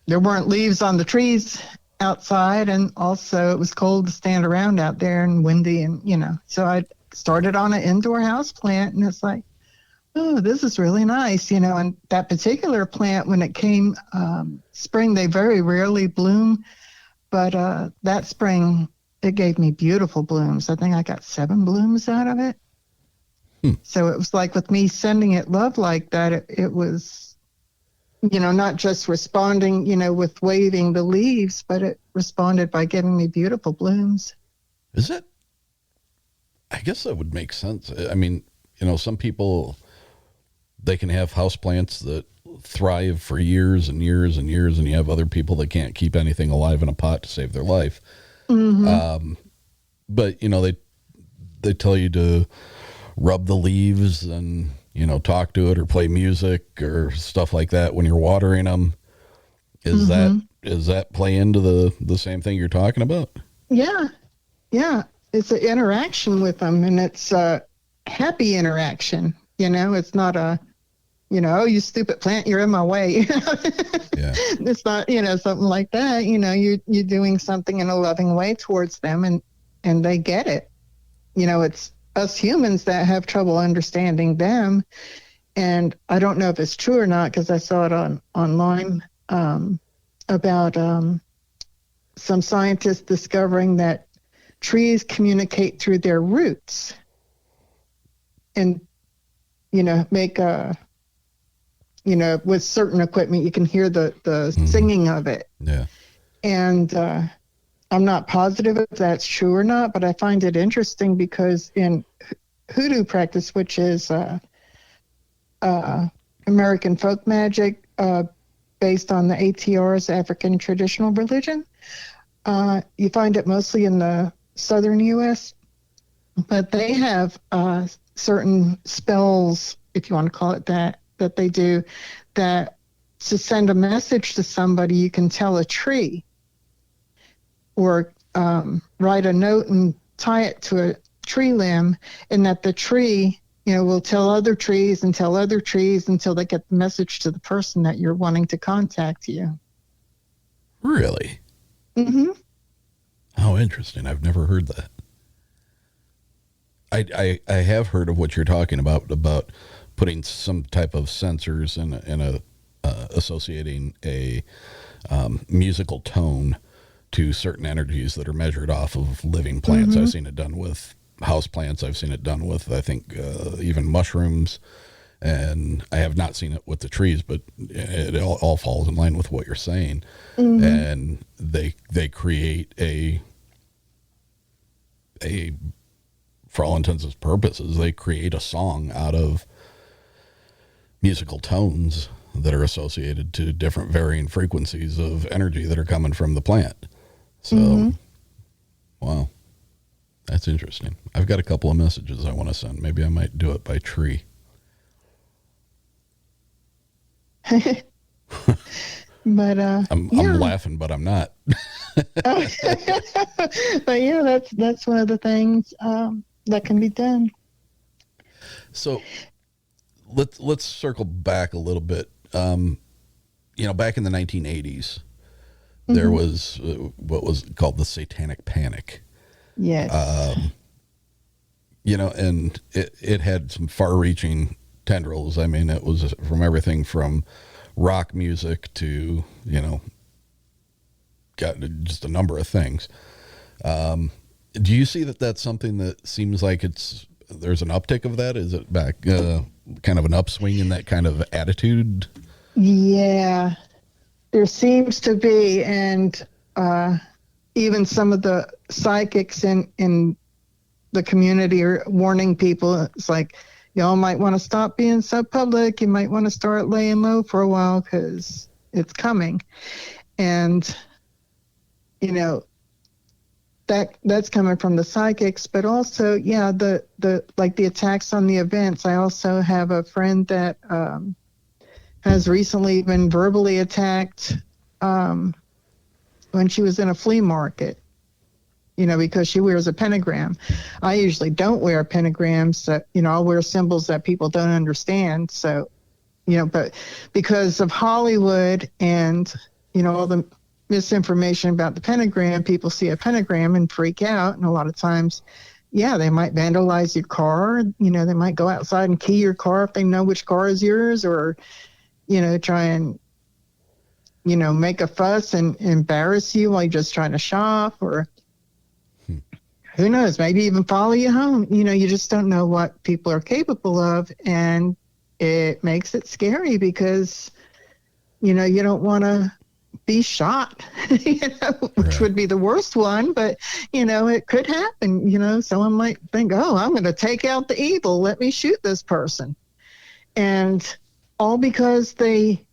there weren't leaves on the trees outside, and also it was cold to stand around out there and windy, and so I started on an indoor house plant, and it's like, oh, this is really nice, and that particular plant, when it came spring, they very rarely bloom, but that spring it gave me beautiful blooms. I think I got 7 blooms out of it. So it was like with me sending it love like that, it was not just responding, with waving the leaves, but it responded by giving me beautiful blooms. Is it? I guess that would make sense. I mean, some people, they can have houseplants that thrive for years and years and years, and you have other people that can't keep anything alive in a pot to save their life. Mm-hmm. But they tell you to rub the leaves and talk to it or play music or stuff like that when you're watering them. Is that play into the same thing you're talking about? Yeah. It's an interaction with them, and it's a happy interaction. It's not a, oh, you stupid plant, you're in my way. Yeah. It's not, something like that. You're doing something in a loving way towards them, and they get it. It's us humans that have trouble understanding them. And I don't know if it's true or not, because I saw it online about some scientists discovering that trees communicate through their roots and, make with certain equipment, you can hear the singing of it. Yeah. And I'm not positive if that's true or not, but I find it interesting because in hoodoo practice, which is American folk magic based on the ATR's African traditional religion, you find it mostly in the southern U.S., but they have certain spells, if you want to call it that they do, that to send a message to somebody, you can tell a tree or write a note and tie it to a tree limb, and that the tree, will tell other trees until they get the message to the person that you're wanting to contact you. Really? Mm-hmm. Oh, interesting. I've never heard that. I have heard of what you're talking about putting some type of sensors in associating a musical tone to certain energies that are measured off of living plants. Mm-hmm. I've seen it done with house plants. I've seen it done with, I think, even mushrooms. And I have not seen it with the trees, but it all falls in line with what you're saying. Mm-hmm. And they create a, for all intents and purposes, they create a song out of musical tones that are associated to different varying frequencies of energy that are coming from the plant. So, Wow, that's interesting. I've got a couple of messages I want to send. Maybe I might do it by tree. But I'm laughing, but I'm not. But yeah, that's one of the things that can be done. So let's circle back a little bit. Back in the 1980s, there was what was called the Satanic Panic. Yes. And it had some far-reaching tendrils. I mean, it was from everything from rock music to, got just a number of things. Do you see that that's something that seems like there's an uptick of that? Is it back, kind of an upswing in that kind of attitude? Yeah, there seems to be. And even some of the psychics in the community are warning people. It's like, y'all might want to stop being so public. You might want to start laying low for a while because it's coming. And, that's coming from the psychics, but also, yeah, the attacks on the events. I also have a friend that has recently been verbally attacked when she was in a flea market, because she wears a pentagram. I usually don't wear pentagrams. So, I'll wear symbols that people don't understand. So, but because of Hollywood and, all the misinformation about the pentagram, people see a pentagram and freak out. And a lot of times, yeah, they might vandalize your car. They might go outside and key your car if they know which car is yours, or, try and, make a fuss and embarrass you while you're just trying to shop, or who knows, maybe even follow you home. You just don't know what people are capable of. And it makes it scary because, you don't want to be shot, which would be the worst one, but, it could happen. Someone might think, oh, I'm going to take out the evil. Let me shoot this person. And all because they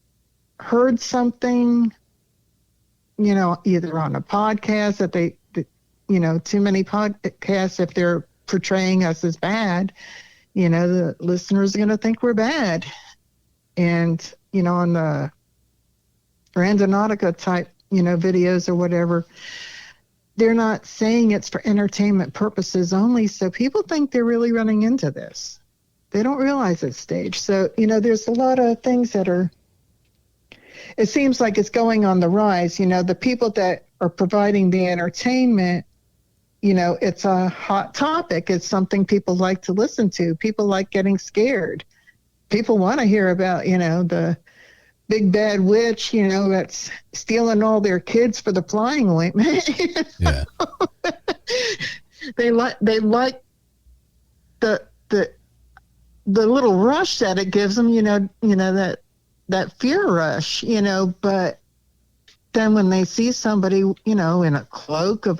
heard something, either on a podcast that too many podcasts, if they're portraying us as bad, the listeners are going to think we're bad. And, on the Randonautica type, videos or whatever, they're not saying it's for entertainment purposes only. So people think they're really running into this. They don't realize it's staged. So, there's a lot of things that it seems like it's going on the rise. The people that are providing the entertainment, it's a hot topic. It's something people like to listen to. People like getting scared. People want to hear about, the big bad witch, that's stealing all their kids for the flying ointment. Yeah. They like the little rush that it gives them, that fear rush, but then when they see somebody, in a cloak of,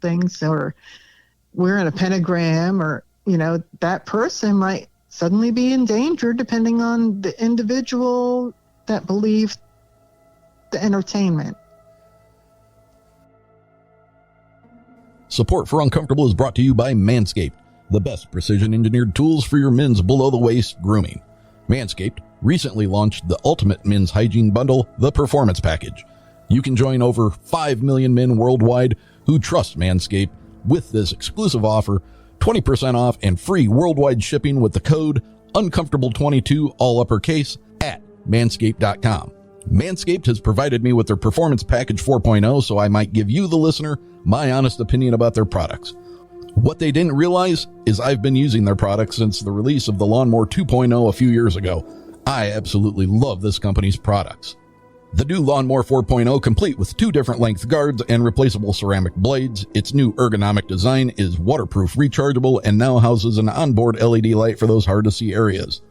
things, or wearing a pentagram, or, that person might suddenly be in danger depending on the individual that believe the entertainment. Support for Uncomfortable is brought to you by Manscaped, the best precision-engineered tools for your men's below-the-waist grooming. Manscaped recently launched the ultimate men's hygiene bundle, the Performance Package. You can join over 5 million men worldwide who trust Manscaped with this exclusive offer, 20% off and free worldwide shipping with the code uncomfortable22, all uppercase, at manscaped.com. Manscaped has provided me with their Performance Package 4.0, so I might give you, the listener, my honest opinion about their products. What they didn't realize is I've been using their products since the release of the Lawnmower 2.0 a few years ago. I absolutely love this company's products. The new Lawnmower 4.0, complete with 2 different length guards and replaceable ceramic blades. Its new ergonomic design is waterproof, rechargeable, and now houses an onboard LED light for those hard-to-see areas.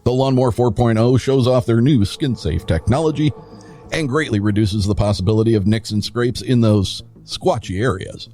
The Lawnmower 4.0 shows off their new skin-safe technology and greatly reduces the possibility of nicks and scrapes in those squatchy areas.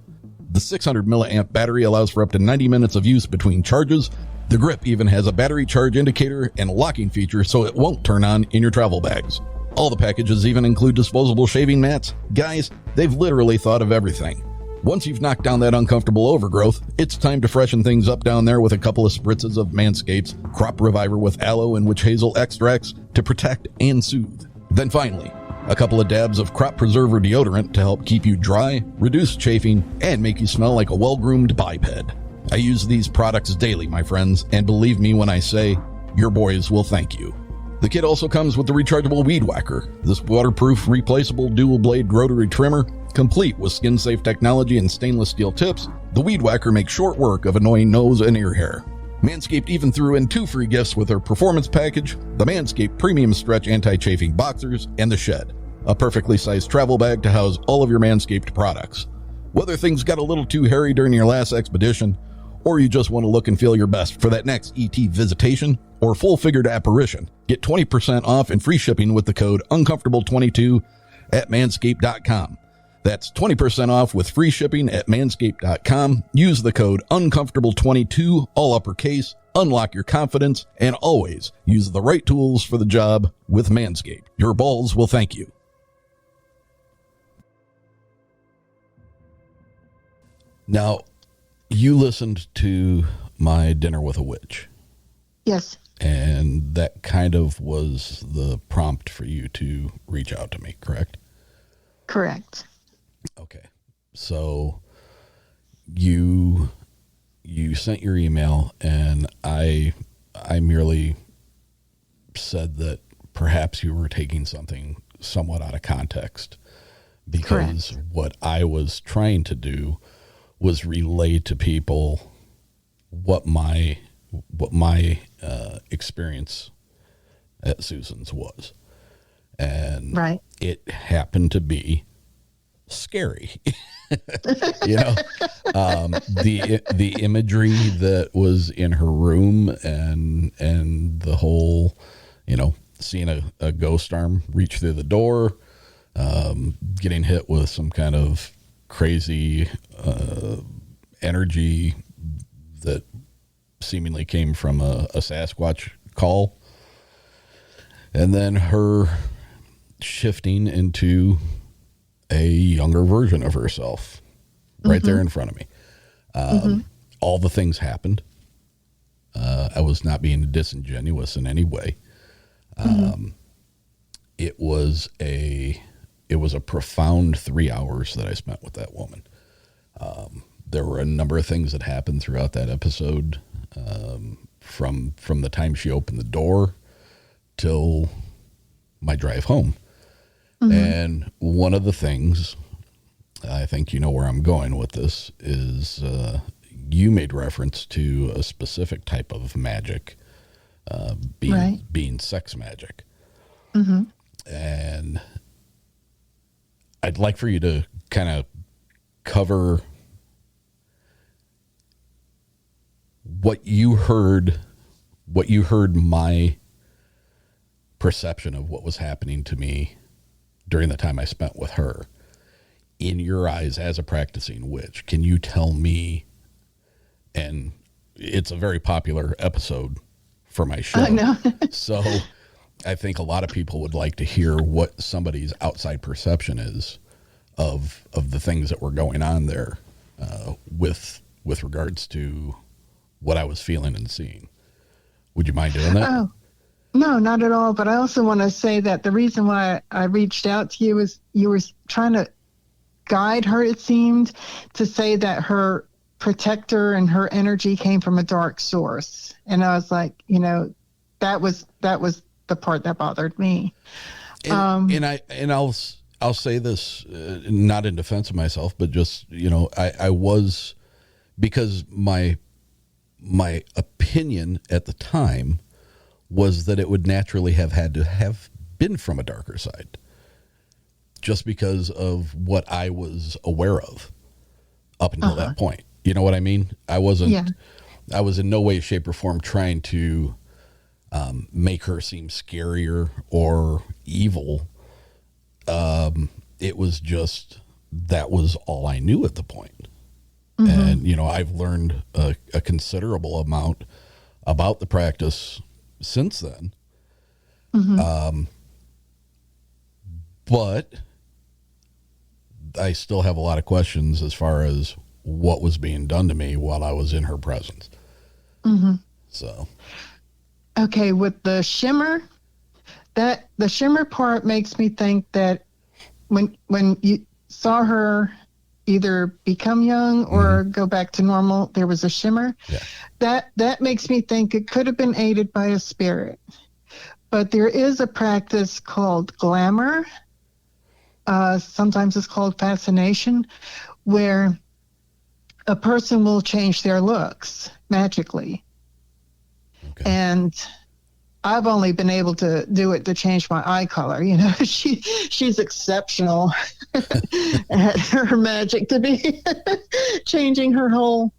The 600 milliamp battery allows for up to 90 minutes of use between charges. The grip even has a battery charge indicator and locking feature so it won't turn on in your travel bags. All the packages even include disposable shaving mats. Guys, they've literally thought of everything. Once you've knocked down that uncomfortable overgrowth, it's time to freshen things up down there with a couple of spritzes of Manscaped's Crop Reviver with aloe and witch hazel extracts to protect and soothe. Then finally, a couple of dabs of Crop Preserver deodorant to help keep you dry, reduce chafing, and make you smell like a well-groomed biped. I use these products daily, my friends, and believe me when I say, your boys will thank you. The kit also comes with the rechargeable Weed Whacker, this waterproof, replaceable dual-blade rotary trimmer. Complete with skin-safe technology and stainless steel tips, the Weed Whacker makes short work of annoying nose and ear hair. Manscaped even threw in 2 free gifts with their Performance Package, the Manscaped Premium Stretch Anti-Chafing Boxers, and the Shed, a perfectly sized travel bag to house all of your Manscaped products. Whether things got a little too hairy during your last expedition, or you just want to look and feel your best for that next ET visitation or full-figured apparition, get 20% off and free shipping with the code uncomfortable22 at manscaped.com. That's 20% off with free shipping at manscaped.com. Use the code uncomfortable22, all uppercase. Unlock your confidence and always use the right tools for the job with Manscaped. Your balls will thank you. Now, you listened to my Dinner with a Witch. Yes. And that kind of was the prompt for you to reach out to me, correct? Correct. Okay. So you sent your email, and I merely said that perhaps you were taking something somewhat out of context, because correct. What I was trying to do was relay to people what my experience at Susan's was, and right. It happened to be scary. You know, the imagery that was in her room and the whole, seeing a ghost arm reach through the door, getting hit with some kind of crazy energy that seemingly came from a Sasquatch call, and then her shifting into a younger version of herself right there in front of me. All the things happened. I was not being disingenuous in any way. It was a profound 3 hours that I spent with that woman. There were a number of things that happened throughout that episode, from the time she opened the door till my drive home. And one of the things, I think you know where I'm going with this, is you made reference to a specific type of magic, being sex magic. And I'd like for you to kind of cover what you heard my perception of what was happening to me during the time I spent with her. In your eyes as a practicing witch, can you tell me, and it's a very popular episode for my show. I know. So I think a lot of people would like to hear what somebody's outside perception is of the things that were going on there, with regards to what I was feeling and seeing. Would you mind doing that? Oh, no, not at all. But I also want to say that the reason why I reached out to you is you were trying to guide her, it seemed, to say that her protector and her energy came from a dark source. And I was like, that was the part that bothered me. And I'll say this, not in defense of myself, but just, I was, because my opinion at the time was that it would naturally have had to have been from a darker side, just because of what I was aware of up until that point. You know what I mean? I was in no way, shape, or form trying to make her seem scarier or evil. It was just, that was all I knew at the point. And, I've learned a considerable amount about the practice since then. But I still have a lot of questions as far as what was being done to me while I was in her presence. So. Okay, with the shimmer, the shimmer part makes me think that when you saw her either become young or go back to normal, there was a shimmer. That makes me think it could have been aided by a spirit. But there is a practice called glamour. Sometimes it's called fascination, where a person will change their looks magically. And I've only been able to do it to change my eye color. She's exceptional at her magic to be changing her whole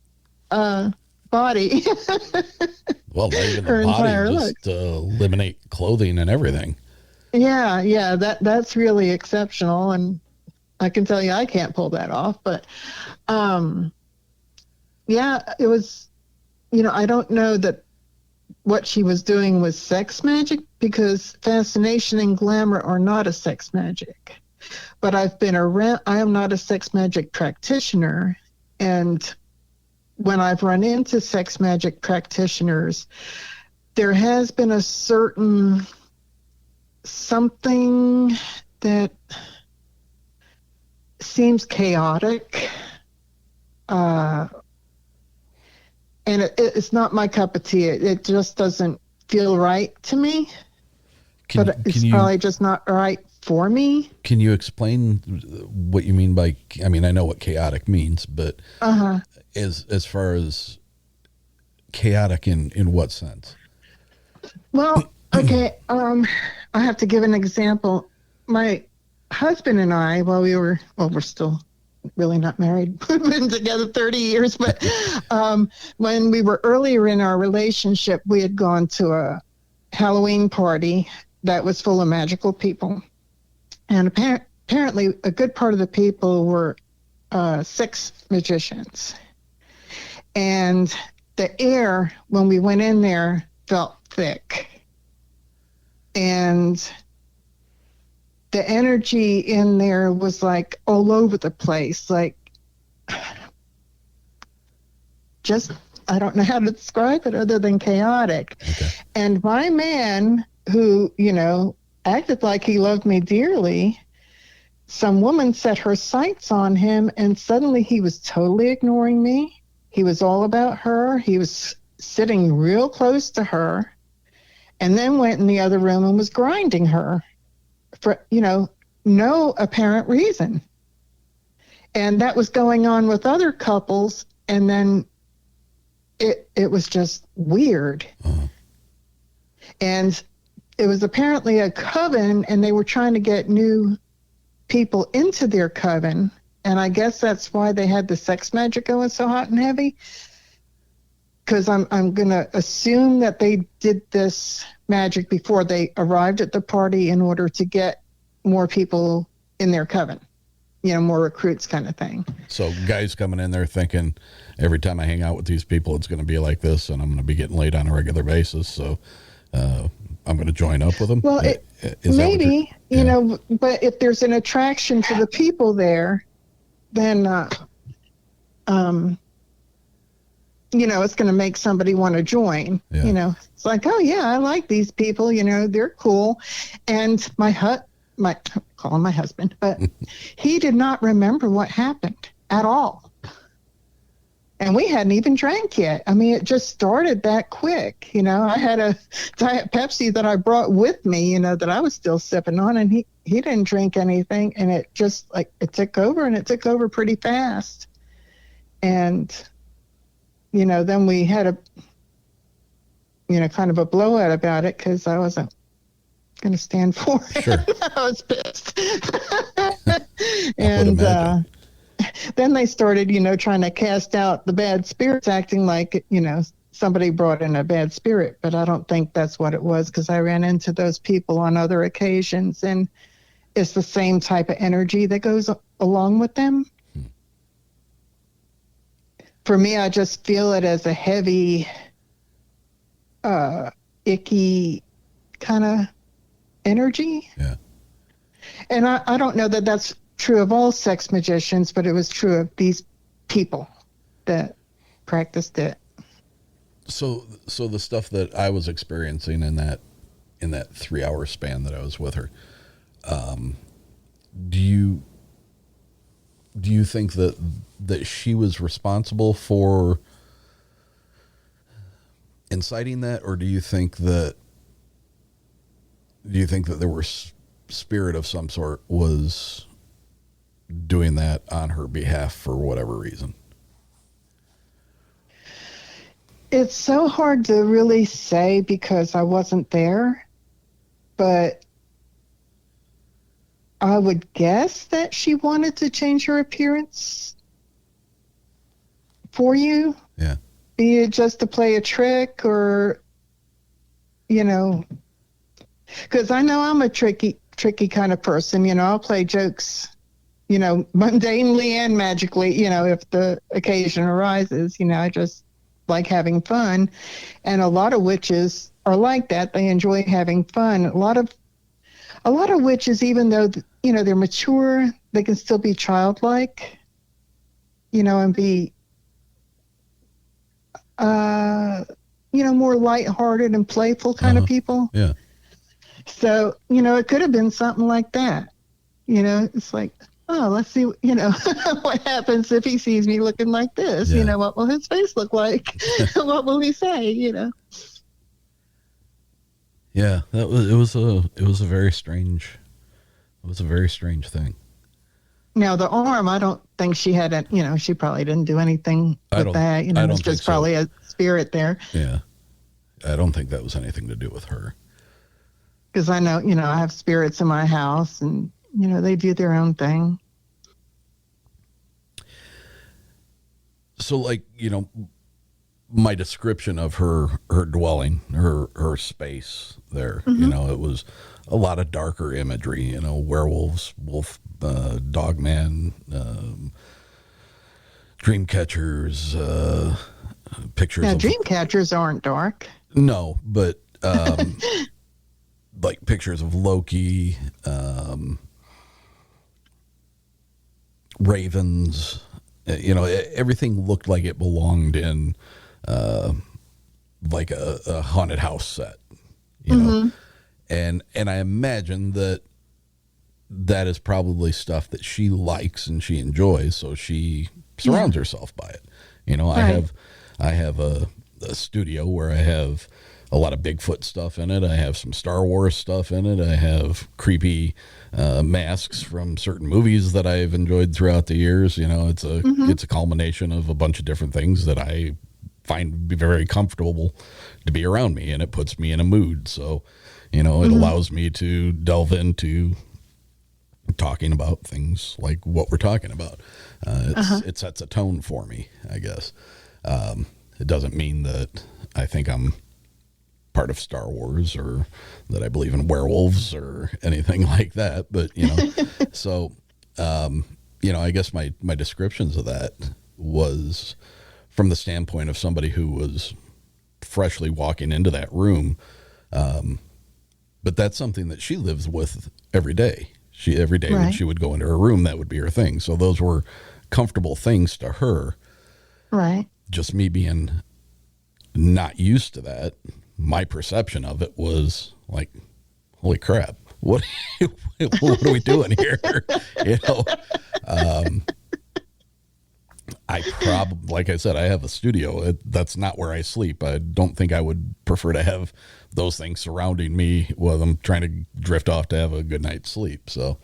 body. Well, not even the body, just eliminate clothing and everything. Yeah, that's really exceptional, and I can tell you I can't pull that off. But it was, I don't know that what she was doing was sex magic, because fascination and glamour are not a sex magic. But I am not a sex magic practitioner, and when I've run into sex magic practitioners, there has been a certain something that seems chaotic, and it's not my cup of tea. It just doesn't feel right to me. But it's probably just not right for me. Can you explain what you mean by, I know what chaotic means, but as far as chaotic in what sense? Well, okay, I have to give an example. My husband and I, we're still really not married. We've been together 30 years, but when we were earlier in our relationship, we had gone to a Halloween party, that was full of magical people. And apparently a good part of the people were sex magicians. And the air, when we went in there, felt thick. And the energy in there was like all over the place, like just, I don't know how to describe it other than chaotic. Okay. And my man, who, you know, acted like he loved me dearly, some woman set her sights on him, and suddenly he was totally ignoring me. He was all about her. He was sitting real close to her, and then went in the other room and was grinding her for, you know, no apparent reason. And that was going on with other couples, and then it was just weird. And it was apparently a coven, and they were trying to get new people into their coven, and I guess that's why they had the sex magic going so hot and heavy, because I'm gonna assume that they did this magic before they arrived at the party in order to get more people in their coven, you know, more recruits kind of thing. So guys coming in there thinking every time I hang out with these people it's going to be like this, and I'm going to be getting laid on a regular basis, so I'm going to join up with them. Well, maybe, you know, but if there's an attraction to the people there, then, you know, it's going to make somebody want to join. Yeah. You know, it's like, oh yeah, I like these people, you know, they're cool. And call him my husband, but he did not remember what happened at all. And we hadn't even drank yet. I mean, it just started that quick. You know, I had a Diet Pepsi that I brought with me, you know, that I was still sipping on, and he didn't drink anything. And it just, like, it took over, and it took over pretty fast. And, you know, then we had a, you know, kind of a blowout about it, because I wasn't going to stand for it. Sure. I was pissed. And then they started, you know, trying to cast out the bad spirits, acting like, you know, somebody brought in a bad spirit. But I don't think that's what it was, because I ran into those people on other occasions, and it's the same type of energy that goes along with them. For me, I just feel it as a heavy, icky kind of energy. Yeah. And I don't know that that's true of all sex magicians, but it was true of these people that practiced it. So the stuff that I was experiencing in that 3-hour span that I was with her, do you think that she was responsible for inciting that, or do you think that there was spirit of some sort was doing that on her behalf for whatever reason? It's so hard to really say because I wasn't there, but I would guess that she wanted to change her appearance for you. Yeah. Be it just to play a trick, or, you know, because I know I'm a tricky kind of person. You know, I'll play jokes, you know, mundanely and magically, you know, if the occasion arises. You know, I just like having fun. And a lot of witches are like that. They enjoy having fun. A lot of witches, even though, you know, they're mature, they can still be childlike, you know, and be, you know, more lighthearted and playful kind of people. Yeah. So, you know, it could have been something like that. You know, it's like, oh, let's see, you know, what happens if he sees me looking like this. Yeah. You know, what will his face look like? What will he say, you know? Yeah, it was a very strange thing. Now, the arm, I don't think she had it, you know, she probably didn't do anything with that. You know, it's just probably a spirit there. Yeah. I don't think that was anything to do with her. Because I know, you know, I have spirits in my house, and, you know, they do their own thing. So, like, you know, my description of her dwelling, her space there, it was a lot of darker imagery, werewolves, wolf, dogman, dream catchers, pictures Now, of dream catchers aren't dark. No, but like pictures of Loki, ravens, everything looked like it belonged in like a haunted house set, know. And I imagine that is probably stuff that she likes and she enjoys, so she surrounds herself by it. Right. I have a studio where I have a lot of Bigfoot stuff in it. I have some Star Wars stuff in it. I have creepy masks from certain movies that I've enjoyed throughout the years. It's a culmination of a bunch of different things that I find be very comfortable to be around me, and it puts me in a mood. So, it allows me to delve into talking about things like what we're talking about. It sets a tone for me, I guess. It doesn't mean that I think I'm part of Star Wars or that I believe in werewolves or anything like that. But, so, I guess my descriptions of that was from the standpoint of somebody who was freshly walking into that room. But that's something that she lives with every day. Every day when she would go into her room, that would be her thing. So those were comfortable things to her. Right. Just me being not used to that, my perception of it was like, holy crap, what are we doing here? I probably, like I said, I have a studio. That's not where I sleep. I don't think I would prefer to have those things surrounding me while I'm trying to drift off to have a good night's sleep. So,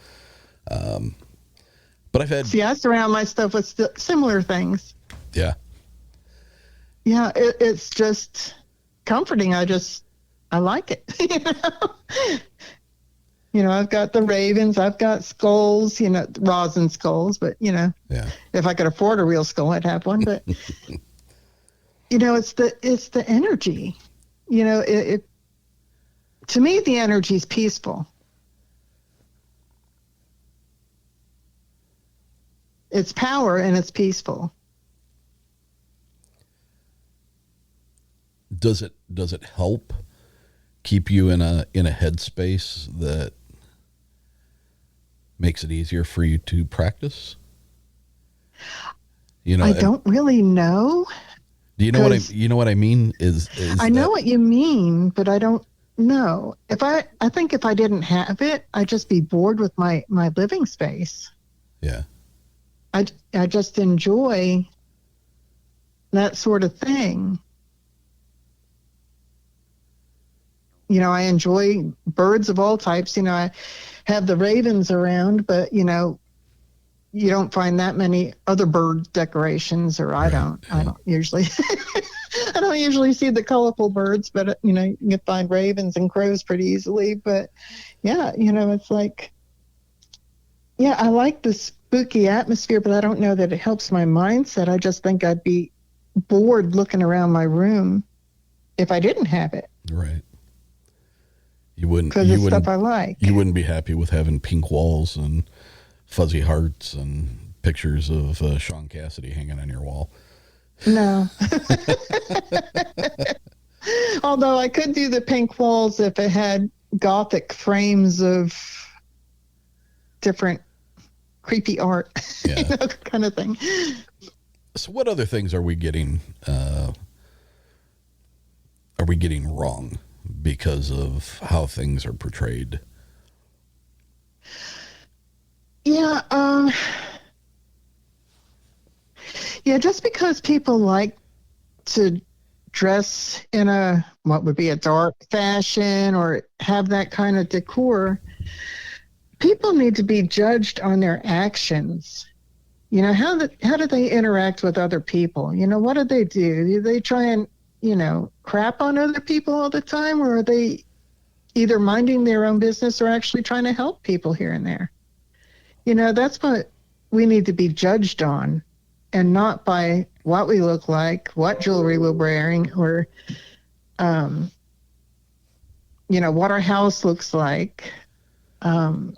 but I've had... See, I surround my stuff with similar things. Yeah. Yeah, it's just comforting. I like it. I've got the ravens, I've got skulls, rosin skulls, but yeah. If I could afford a real skull, I'd have one. But it's the energy. To me, the energy is peaceful. It's power and it's peaceful. Does it help keep you in a headspace that makes it easier for you to practice? I don't really know. Do you know what I mean? Is I know what you mean, but I don't know. I think if I didn't have it, I'd just be bored with my living space. Yeah. I just enjoy that sort of thing. I enjoy birds of all types. I have the ravens around, but, you don't find that many other bird decorations, or I don't usually, I don't usually see the colorful birds, but, you can find ravens and crows pretty easily. But yeah, it's like, yeah, I like the spooky atmosphere, but I don't know that it helps my mindset. I just think I'd be bored looking around my room if I didn't have it. Right. You wouldn't, because it's stuff I like. You wouldn't be happy with having pink walls and fuzzy hearts and pictures of Sean Cassidy hanging on your wall. No. Although I could do the pink walls if it had Gothic frames of different creepy art, yeah. Kind of thing. So what other things are we getting wrong because of how things are portrayed? Yeah, just because people like to dress in what would be a dark fashion or have that kind of decor, people need to be judged on their actions. How do they interact with other people? What do they do? Do they try and, crap on other people all the time, or are they either minding their own business or actually trying to help people here and there? That's what we need to be judged on, and not by what we look like, what jewelry we're wearing, or, what our house looks like, or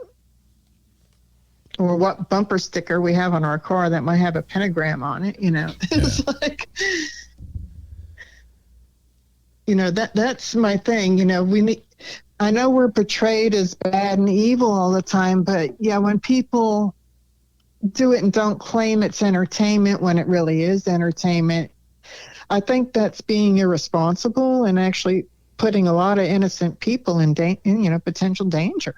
what bumper sticker we have on our car that might have a pentagram on it. It's like, that's my thing. I know we're portrayed as bad and evil all the time, but yeah, when people do it and don't claim it's entertainment when it really is entertainment, I think that's being irresponsible and actually putting a lot of innocent people in potential danger.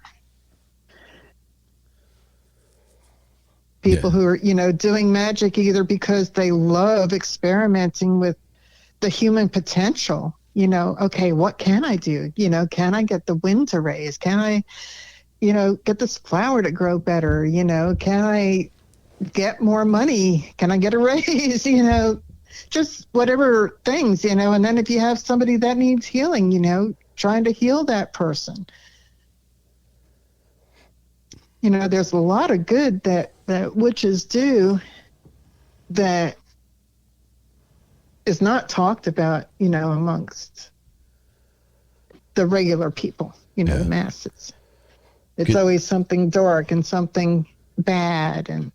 People who are, doing magic either because they love experimenting with the human potential. Okay, what can I do? Can I get the wind to raise? Can I, get this flower to grow better? Can I get more money? Can I get a raise? Just whatever things, and then if you have somebody that needs healing, trying to heal that person. There's a lot of good that witches do that is not talked about, amongst the regular people, the masses. It's always something dark and something bad. And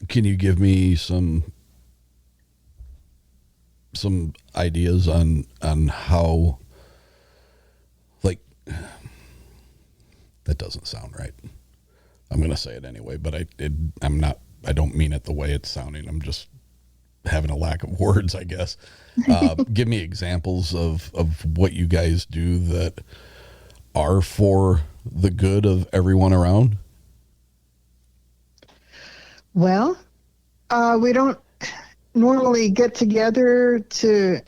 can you give me some ideas on how, like, that doesn't sound right. I'm going to say it anyway, but I don't mean it the way it's sounding. I'm just having a lack of words, I guess. Give me examples of what you guys do that are for the good of everyone around. Well, we don't normally get together to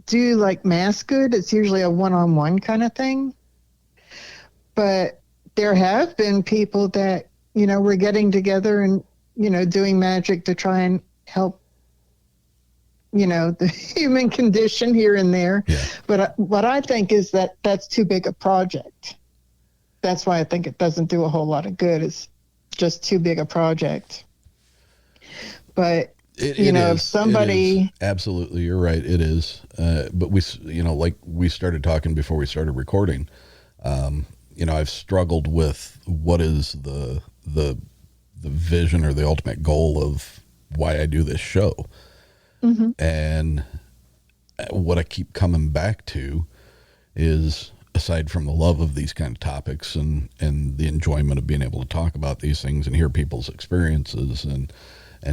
do like mass good. It's usually a one-on-one kind of thing. But there have been people that, we're getting together and, doing magic to try and help, the human condition here and there. Yeah. But what I think is that that's too big a project. That's why I think it doesn't do a whole lot of good. It's just too big a project. But, if somebody... Absolutely, you're right, it is. But we, like we started talking before we started recording, I've struggled with what is the vision or the ultimate goal of why I do this show. Mm-hmm. And what I keep coming back to is, aside from the love of these kind of topics and the enjoyment of being able to talk about these things and hear people's experiences and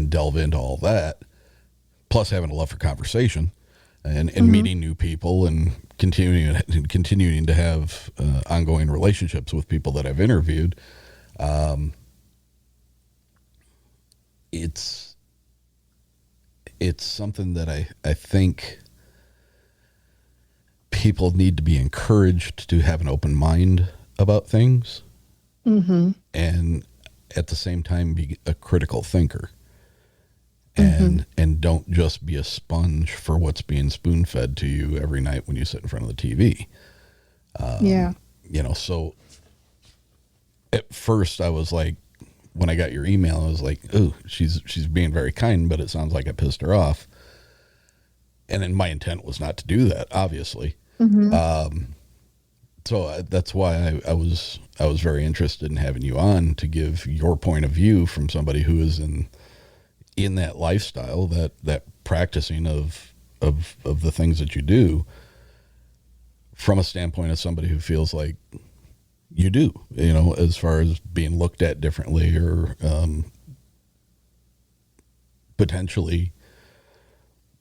delve into all that, plus having a love for conversation and mm-hmm. meeting new people and continuing to have ongoing relationships with people that I've interviewed. It's something that I think people need to be encouraged to have an open mind about things, mm-hmm. and at the same time be a critical thinker, and don't just be a sponge for what's being spoon-fed to you every night when you sit in front of the TV. So at first I was like, when I got your email, I was like, oh, she's being very kind, but it sounds like I pissed her off. And then my intent was not to do that, obviously. Mm-hmm. So that's why I was very interested in having you on to give your point of view from somebody who is in that lifestyle, that practicing of the things that you do, from a standpoint of somebody who feels like you do, as far as being looked at differently or potentially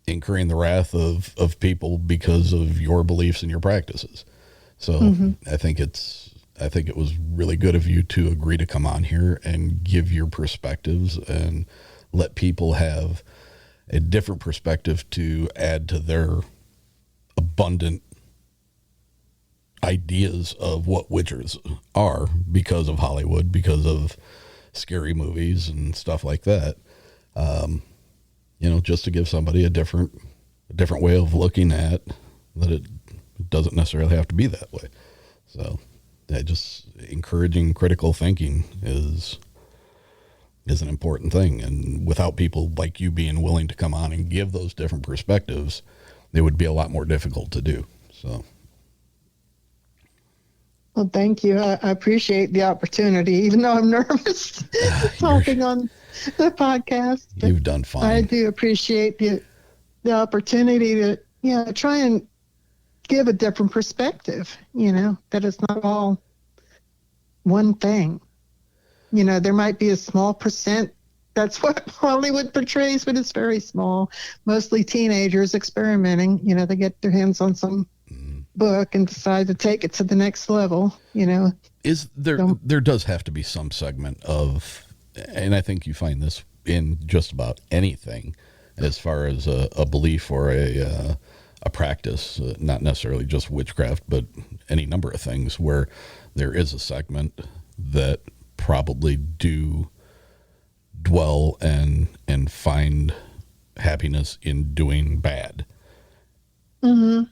incurring the wrath of people because of your beliefs and your practices. So mm-hmm. I think it was really good of you to agree to come on here and give your perspectives and let people have a different perspective to add to their abundant ideas of what witches are because of Hollywood, because of scary movies and stuff like that. Just to give somebody a different way of looking at that it doesn't necessarily have to be that way. So just encouraging critical thinking is is an important thing. And without people like you being willing to come on and give those different perspectives, it would be a lot more difficult to do. So. Well, thank you. I appreciate the opportunity, even though I'm nervous talking on the podcast. You've done fine. I do appreciate the opportunity to, try and give a different perspective, that it's not all one thing. There might be a small percent. That's what Hollywood portrays, but it's very small. Mostly teenagers experimenting. They get their hands on some book and decide to take it to the next level. Is there does have to be some segment of, and I think you find this in just about anything, as far as a belief or a practice, not necessarily just witchcraft, but any number of things where there is a segment that probably do dwell and find happiness in doing bad. Mm-hmm.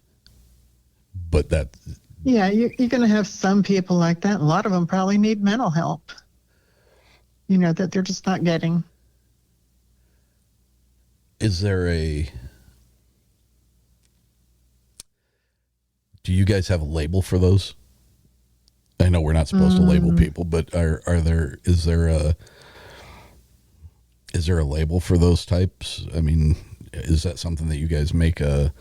But that... Yeah, you're going to have some people like that. A lot of them probably need mental help, that they're just not getting. Is there do you guys have a label for those? I know we're not supposed to label people, but is there a label for those types? I mean, is that something that you guys make a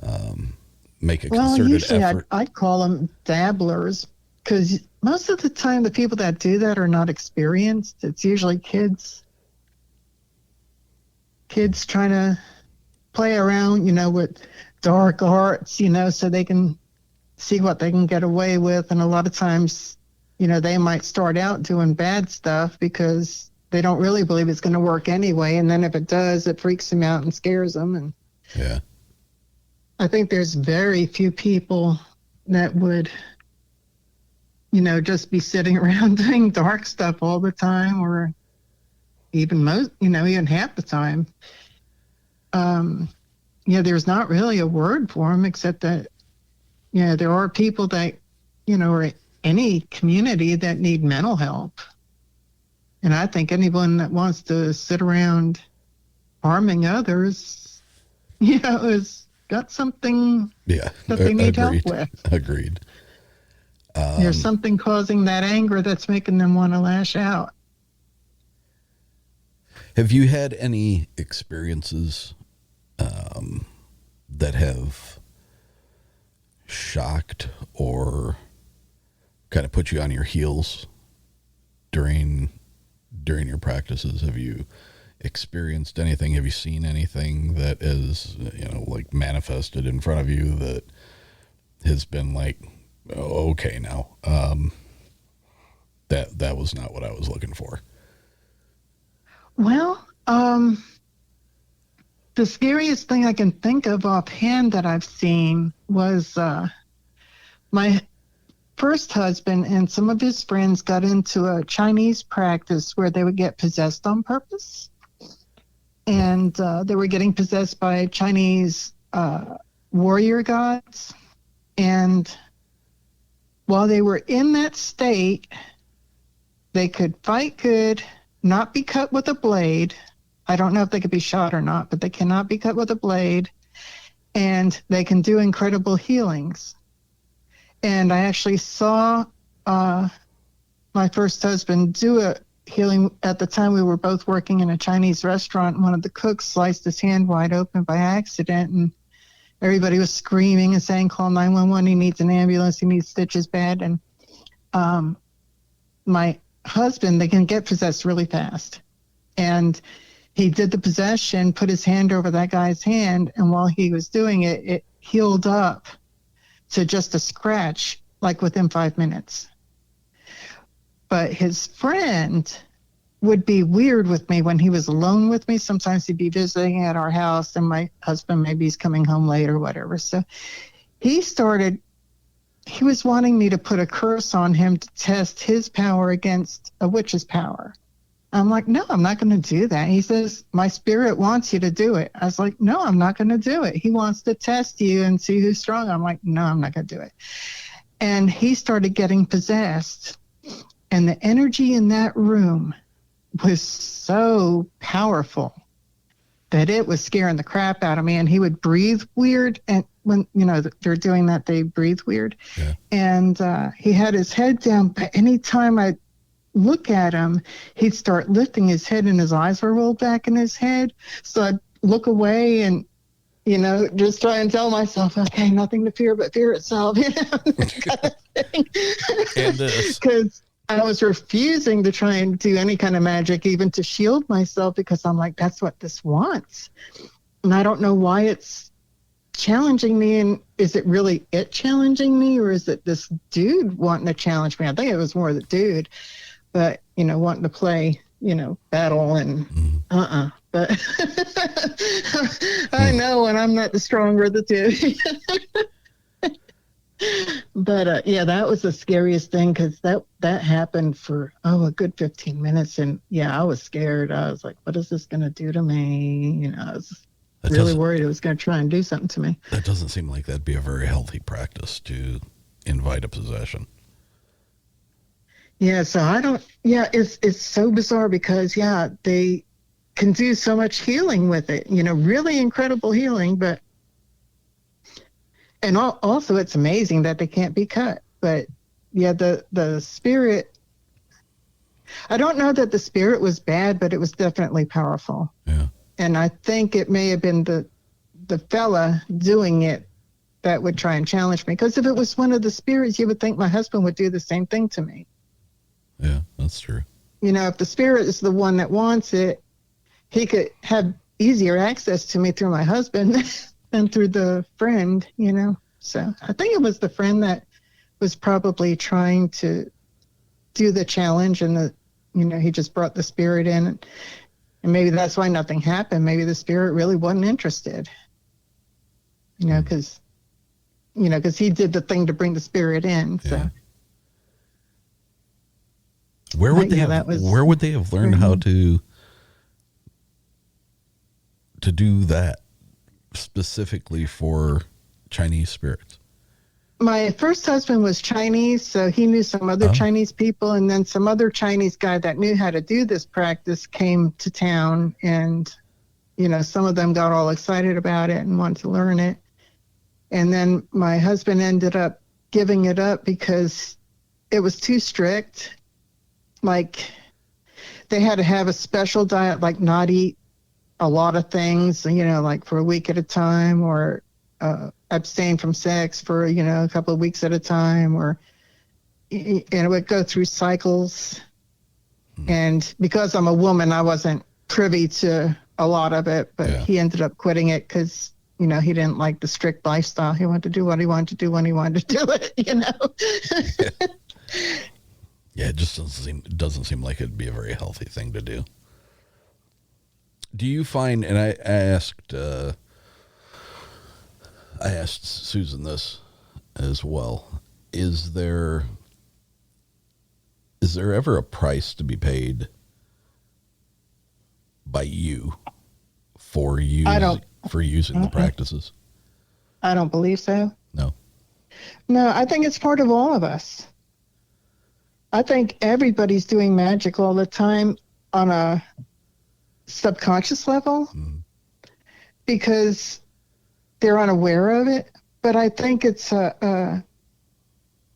concerted usually effort? I'd call them dabblers, because most of the time the people that do that are not experienced. It's usually kids trying to play around, with dark arts, so they can see what they can get away with. And a lot of times, they might start out doing bad stuff because they don't really believe it's going to work anyway. And then if it does, it freaks them out and scares them. And yeah, I think there's very few people that would, just be sitting around doing dark stuff all the time, or even even half the time. There's not really a word for them, except that, there are people that, or any community that need mental help. And I think anyone that wants to sit around harming others, has got something that they need help with. Agreed. There's something causing that anger that's making them want to lash out. Have you had any experiences that have shocked or kind of put you on your heels during your practices? Have you experienced anything? Have you seen anything that is, like manifested in front of you that has been like, oh, okay, now that was not what I was looking for? Well, the scariest thing I can think of offhand that I've seen was my first husband and some of his friends got into a Chinese practice where they would get possessed on purpose. And they were getting possessed by Chinese warrior gods. And while they were in that state, they could fight good, not be cut with a blade. I don't know if they could be shot or not, but they cannot be cut with a blade. And they can do incredible healings. And I actually saw my first husband do a healing. At the time, we were both working in a Chinese restaurant. One of the cooks sliced his hand wide open by accident, and everybody was screaming and saying, call 911, he needs an ambulance, he needs stitches bad. And my husband, they can get possessed really fast. And he did the possession, put his hand over that guy's hand, and while he was doing it, it healed up to just a scratch, like within 5 minutes. But his friend would be weird with me when he was alone with me. Sometimes he'd be visiting at our house, and my husband, maybe he's coming home late or whatever. So he was wanting me to put a curse on him to test his power against a witch's power. I'm like, no, I'm not going to do that. He says, my spirit wants you to do it. I was like, no, I'm not going to do it. He wants to test you and see who's strong. I'm like, no, I'm not going to do it. And he started getting possessed. And the energy in that room was so powerful that it was scaring the crap out of me. And he would breathe weird. And when, they're doing that, they breathe weird. Yeah. And he had his head down. But anytime I look at him, he'd start lifting his head and his eyes were rolled back in his head. So I'd look away and, just try and tell myself, okay, nothing to fear but fear itself, kind of thing. And this. Because I was refusing to try and do any kind of magic, even to shield myself, because I'm like, that's what this wants. And I don't know why it's challenging me. And is it really it challenging me, or is it this dude wanting to challenge me? I think it was more the dude, but, wanting to play, battle and But I know when I'm not the stronger of the two. But yeah, that was the scariest thing, because that happened for a good 15 minutes, and I was scared. I was like, "What is this going to do to me?" I was really worried it was going to try and do something to me. That doesn't seem like that'd be a very healthy practice, to invite a possession. Yeah, so I don't. Yeah, it's so bizarre, because they can do so much healing with it. Really incredible healing, but. And also, it's amazing that they can't be cut. But the spirit, I don't know that the spirit was bad, but it was definitely powerful. Yeah. And I think it may have been the fella doing it that would try and challenge me. Because if it was one of the spirits, you would think my husband would do the same thing to me. Yeah, that's true. If the spirit is the one that wants it, he could have easier access to me through my husband than through the friend, So I think it was the friend that was probably trying to do the challenge, and he just brought the spirit in, and maybe that's why nothing happened. Maybe the spirit really wasn't interested, because he did the thing to bring the spirit in. So. Yeah. Where would they have learned how to do that specifically for Chinese spirits? My first husband was Chinese, so he knew some other Chinese people, and then some other Chinese guy that knew how to do this practice came to town, and some of them got all excited about it and wanted to learn it. And then my husband ended up giving it up because it was too strict. Like, they had to have a special diet, like not eat a lot of things, like for a week at a time, or abstain from sex for, a couple of weeks at a time, and it would go through cycles. And because I'm a woman, I wasn't privy to a lot of it, but he ended up quitting it because, he didn't like the strict lifestyle. He wanted to do what he wanted to do when he wanted to do it, Yeah, it just doesn't seem like it'd be a very healthy thing to do. Do you find, and I asked Susan this as well, is there ever a price to be paid by you for using the practices? I don't believe so. No, I think it's part of all of us. I think everybody's doing magic all the time on a subconscious level, because they're unaware of it. But I think it's a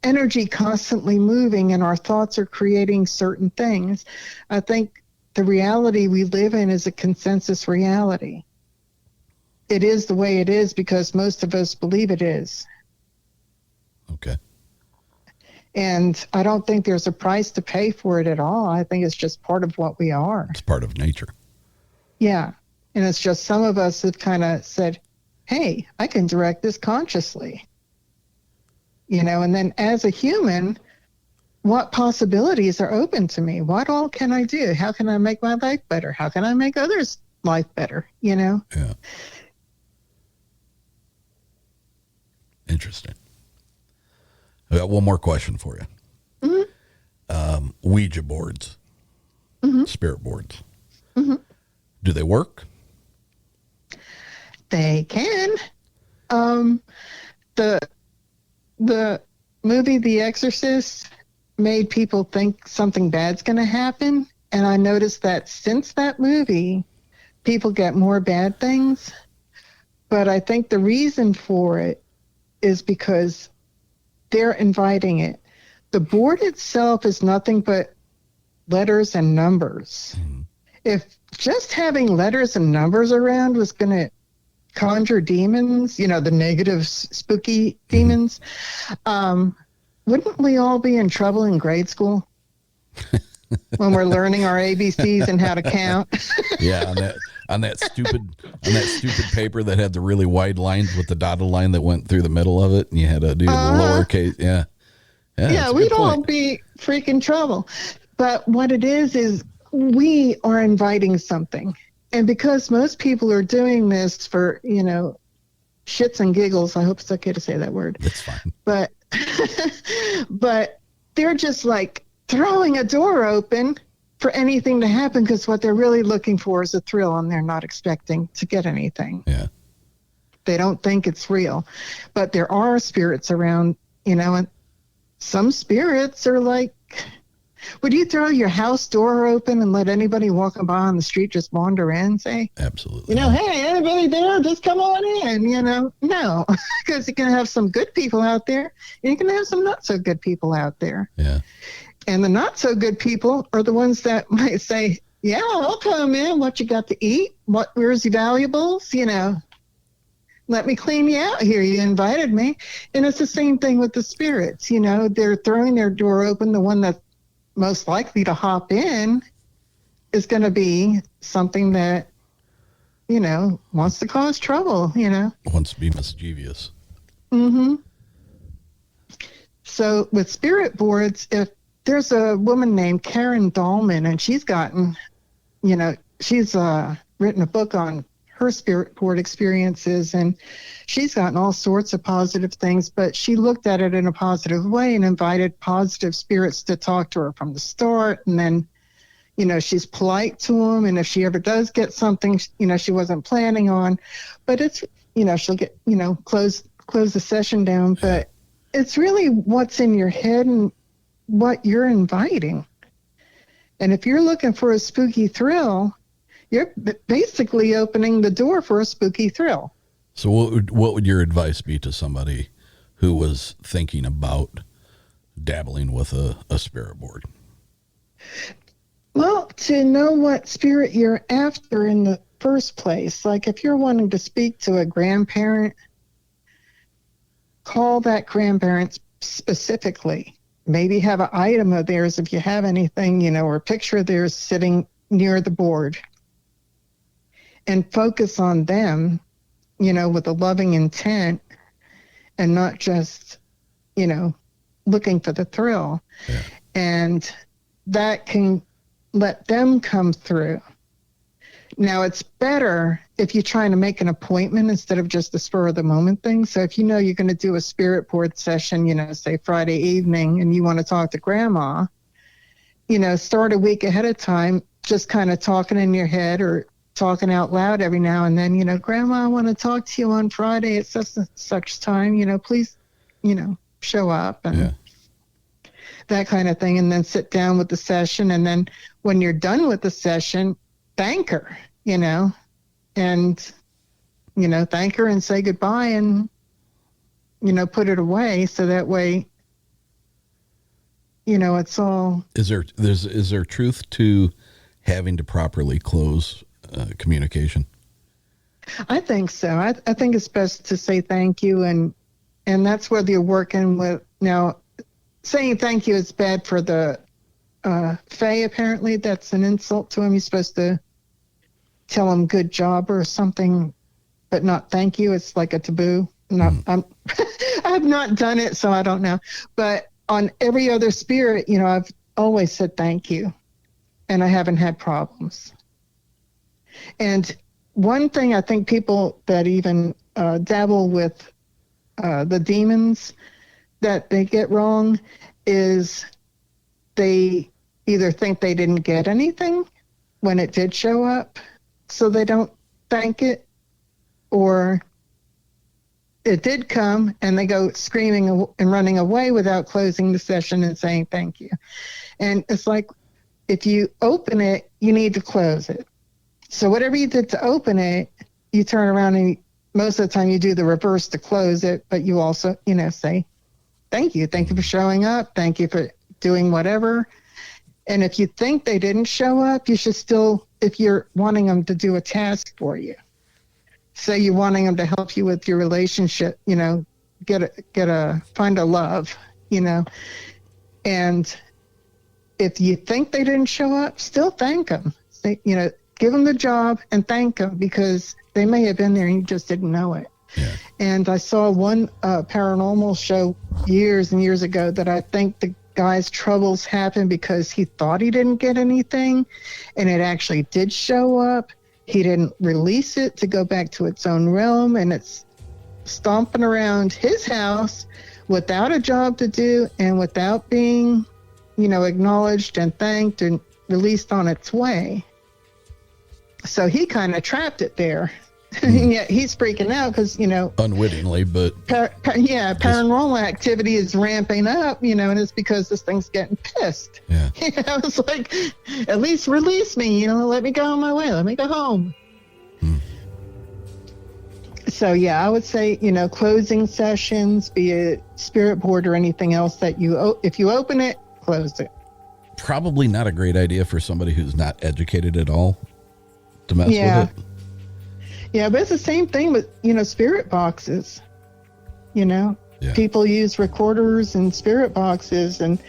energy constantly moving, and our thoughts are creating certain things. I think the reality we live in is a consensus reality. It is the way it is because most of us believe it is. Okay. And I don't think there's a price to pay for it at all. I think it's just part of what we are. It's part of nature. Yeah. And it's just some of us have kind of said, hey, I can direct this consciously. And then as a human, what possibilities are open to me? What all can I do? How can I make my life better? How can I make others' life better? Yeah. Interesting. I got one more question for you. Mm-hmm. Ouija boards, spirit boards. Mm-hmm. Do they work? They can. The movie The Exorcist made people think something bad's going to happen, And I noticed that since that movie, people get more bad things. But I think the reason for it is because they're inviting it. The board itself is nothing but letters and numbers. If just having letters and numbers around was going to conjure demons, the negative, spooky demons, wouldn't we all be in trouble in grade school when we're learning our ABCs and how to count? Yeah, on that stupid paper that had the really wide lines with the dotted line that went through the middle of it, and you had to do the lowercase. Yeah, we'd all be freaking trouble. But what it is we are inviting something. And because most people are doing this for, shits and giggles, I hope it's okay to say that word. That's fine. But but they're just like throwing a door open for anything to happen, because what they're really looking for is a thrill, and they're not expecting to get anything. Yeah. They don't think it's real. But there are spirits around, and some spirits are like, would you throw your house door open and let anybody walking by on the street just wander in and say, absolutely, hey, anybody there, just come on in, No, because you can have some good people out there, and you can have some not so good people out there. Yeah. And the not so good people are the ones that might say, yeah, I'll come in. What you got to eat? Where's your valuables? Let me clean you out here. You invited me. And it's the same thing with the spirits. They're throwing their door open. The one that's most likely to hop in is going to be something that, wants to cause trouble, Wants to be mischievous. Mm-hmm. So with spirit boards, if there's a woman named Karen Dahlman, and she's gotten, she's written a book on her spirit board experiences, and she's gotten all sorts of positive things, but she looked at it in a positive way and invited positive spirits to talk to her from the start. And then, she's polite to them. And if she ever does get something, she wasn't planning on, but it's, she'll get, close the session down, but it's really what's in your head and what you're inviting. And if you're looking for a spooky thrill, you're basically opening the door for a spooky thrill. So what would your advice be to somebody who was thinking about dabbling with a spirit board? Well, to know what spirit you're after in the first place. Like if you're wanting to speak to a grandparent, call that grandparent specifically. Maybe have an item of theirs if you have anything, or a picture of theirs sitting near the board. And focus on them, with a loving intent, and not just, looking for the thrill. Yeah. And that can let them come through. Now, it's better if you're trying to make an appointment instead of just a spur of the moment thing. So if you're going to do a spirit board session, say Friday evening, and you want to talk to grandma, start a week ahead of time, just kind of talking in your head or talking out loud every now and then, Grandma, I want to talk to you on Friday at such and such time, please, show up and that kind of thing. And then sit down with the session. And then when you're done with the session, thank her, and, thank her and say goodbye and, put it away. So that way, it's all. Is there truth to having to properly close communication? I think so. I think it's best to say thank you, and that's whether you're working with. Now, saying thank you is bad for the Fae. Apparently, that's an insult to him. You're supposed to tell him good job or something, but not thank you. It's like a taboo. I've not done it, so I don't know. But on every other spirit, I've always said thank you, and I haven't had problems. And one thing I think people that even dabble with the demons that they get wrong is they either think they didn't get anything when it did show up, so they don't thank it, or it did come and they go screaming and running away without closing the session and saying thank you. And it's like, if you open it, you need to close it. So whatever you did to open it, you turn around and most of the time you do the reverse to close it, but you also, say, thank you. Thank you for showing up. Thank you for doing whatever. And if you think they didn't show up, you should still, if you're wanting them to do a task for you, say you're wanting them to help you with your relationship, find a love, and if you think they didn't show up, still thank them. Say, give them the job and thank them because they may have been there and you just didn't know it. Yeah. And I saw one paranormal show years and years ago that I think the guy's troubles happened because he thought he didn't get anything, and it actually did show up. He didn't release it to go back to its own realm, and it's stomping around his house without a job to do and without being, acknowledged and thanked and released on its way. So he kind of trapped it there. And yet he's freaking out because, unwittingly, but paranormal activity is ramping up, and it's because this thing's getting pissed. Yeah. It's like, at least release me, let me go on my way. Let me go home. So, I would say, closing sessions, be it spirit board or anything else that if you open it, close it. Probably not a great idea for somebody who's not educated at all to mess with it. Yeah, but it's the same thing with, spirit boxes. People use recorders and spirit boxes, and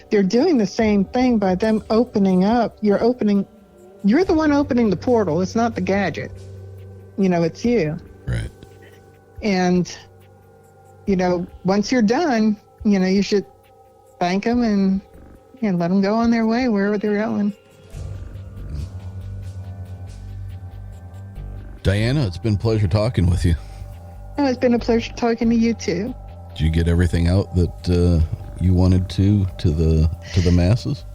they're doing the same thing by them opening up. You're the one opening the portal. It's not the gadget. It's you. Right. And, once you're done, you should thank them and let them go on their way wherever they're going. Diana, it's been a pleasure talking with you. Oh, it's been a pleasure talking to you too. Did you get everything out that you wanted to the masses?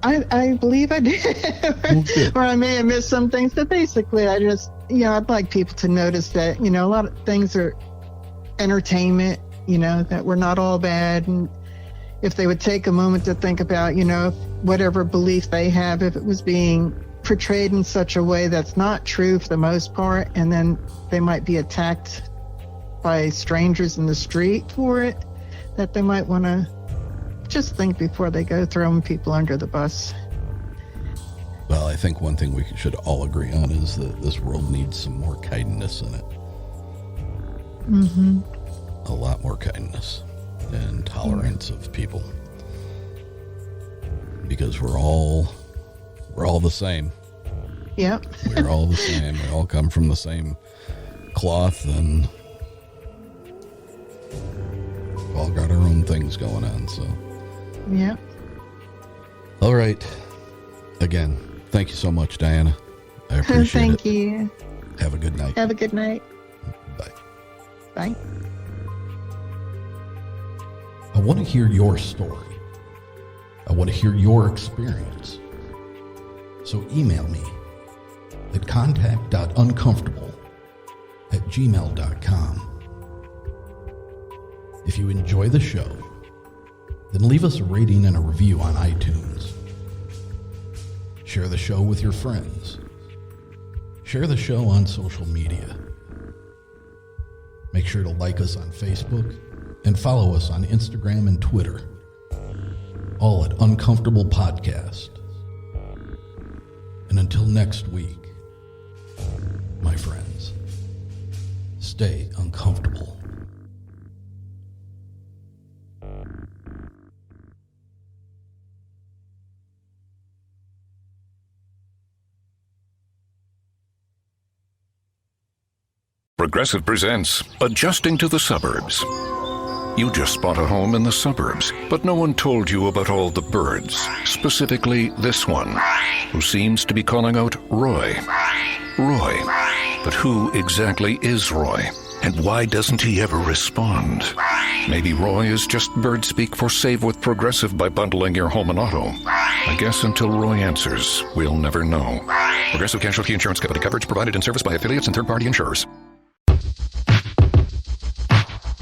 I believe I did. Or I may have missed some things, but basically I just, I'd like people to notice that, a lot of things are entertainment, that we're not all bad. And if they would take a moment to think about, whatever belief they have, if it was being portrayed in such a way that's not true for the most part, and then they might be attacked by strangers in the street for it, that they might want to just think before they go throwing people under the bus. Well, I think one thing we should all agree on is that this world needs some more kindness in it. Mm-hmm. A lot more kindness and tolerance of people, because we're all the same. Yep. We're all the same. We all come from the same cloth, and we've all got our own things going on, so. Yep. All right. Again, thank you so much, Diana. I appreciate it. Thank you. Have a good night. Have a good night. Bye. Bye. I want to hear your story. I want to hear your experience. So email me at contact.uncomfortable@gmail.com. If you enjoy the show, then leave us a rating and a review on iTunes. Share the show with your friends. Share the show on social media. Make sure to like us on Facebook and follow us on Instagram and Twitter, all at Uncomfortable Podcast. And until next week, my friends, stay uncomfortable. Progressive presents Adjusting to the Suburbs. You just bought a home in the suburbs, but no one told you about all the birds, specifically this one, who seems to be calling out Roy. Roy. But who exactly is Roy? And why doesn't he ever respond? Maybe Roy is just bird speak for Save with Progressive by bundling your home and auto. I guess until Roy answers, we'll never know. Progressive Casualty Insurance Company, coverage provided in service by affiliates and third-party insurers.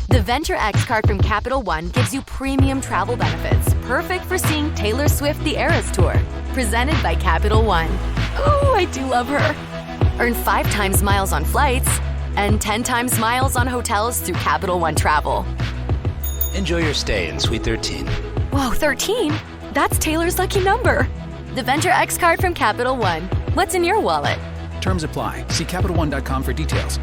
The Venture X card from Capital One gives you premium travel benefits, perfect for seeing Taylor Swift the Eras Tour. Presented by Capital One. Ooh, I do love her. Earn 5 times miles on flights and 10 times miles on hotels through Capital One Travel. Enjoy your stay in Suite 13. Whoa, 13? That's Taylor's lucky number. The Venture X card from Capital One. What's in your wallet? Terms apply. See CapitalOne.com for details.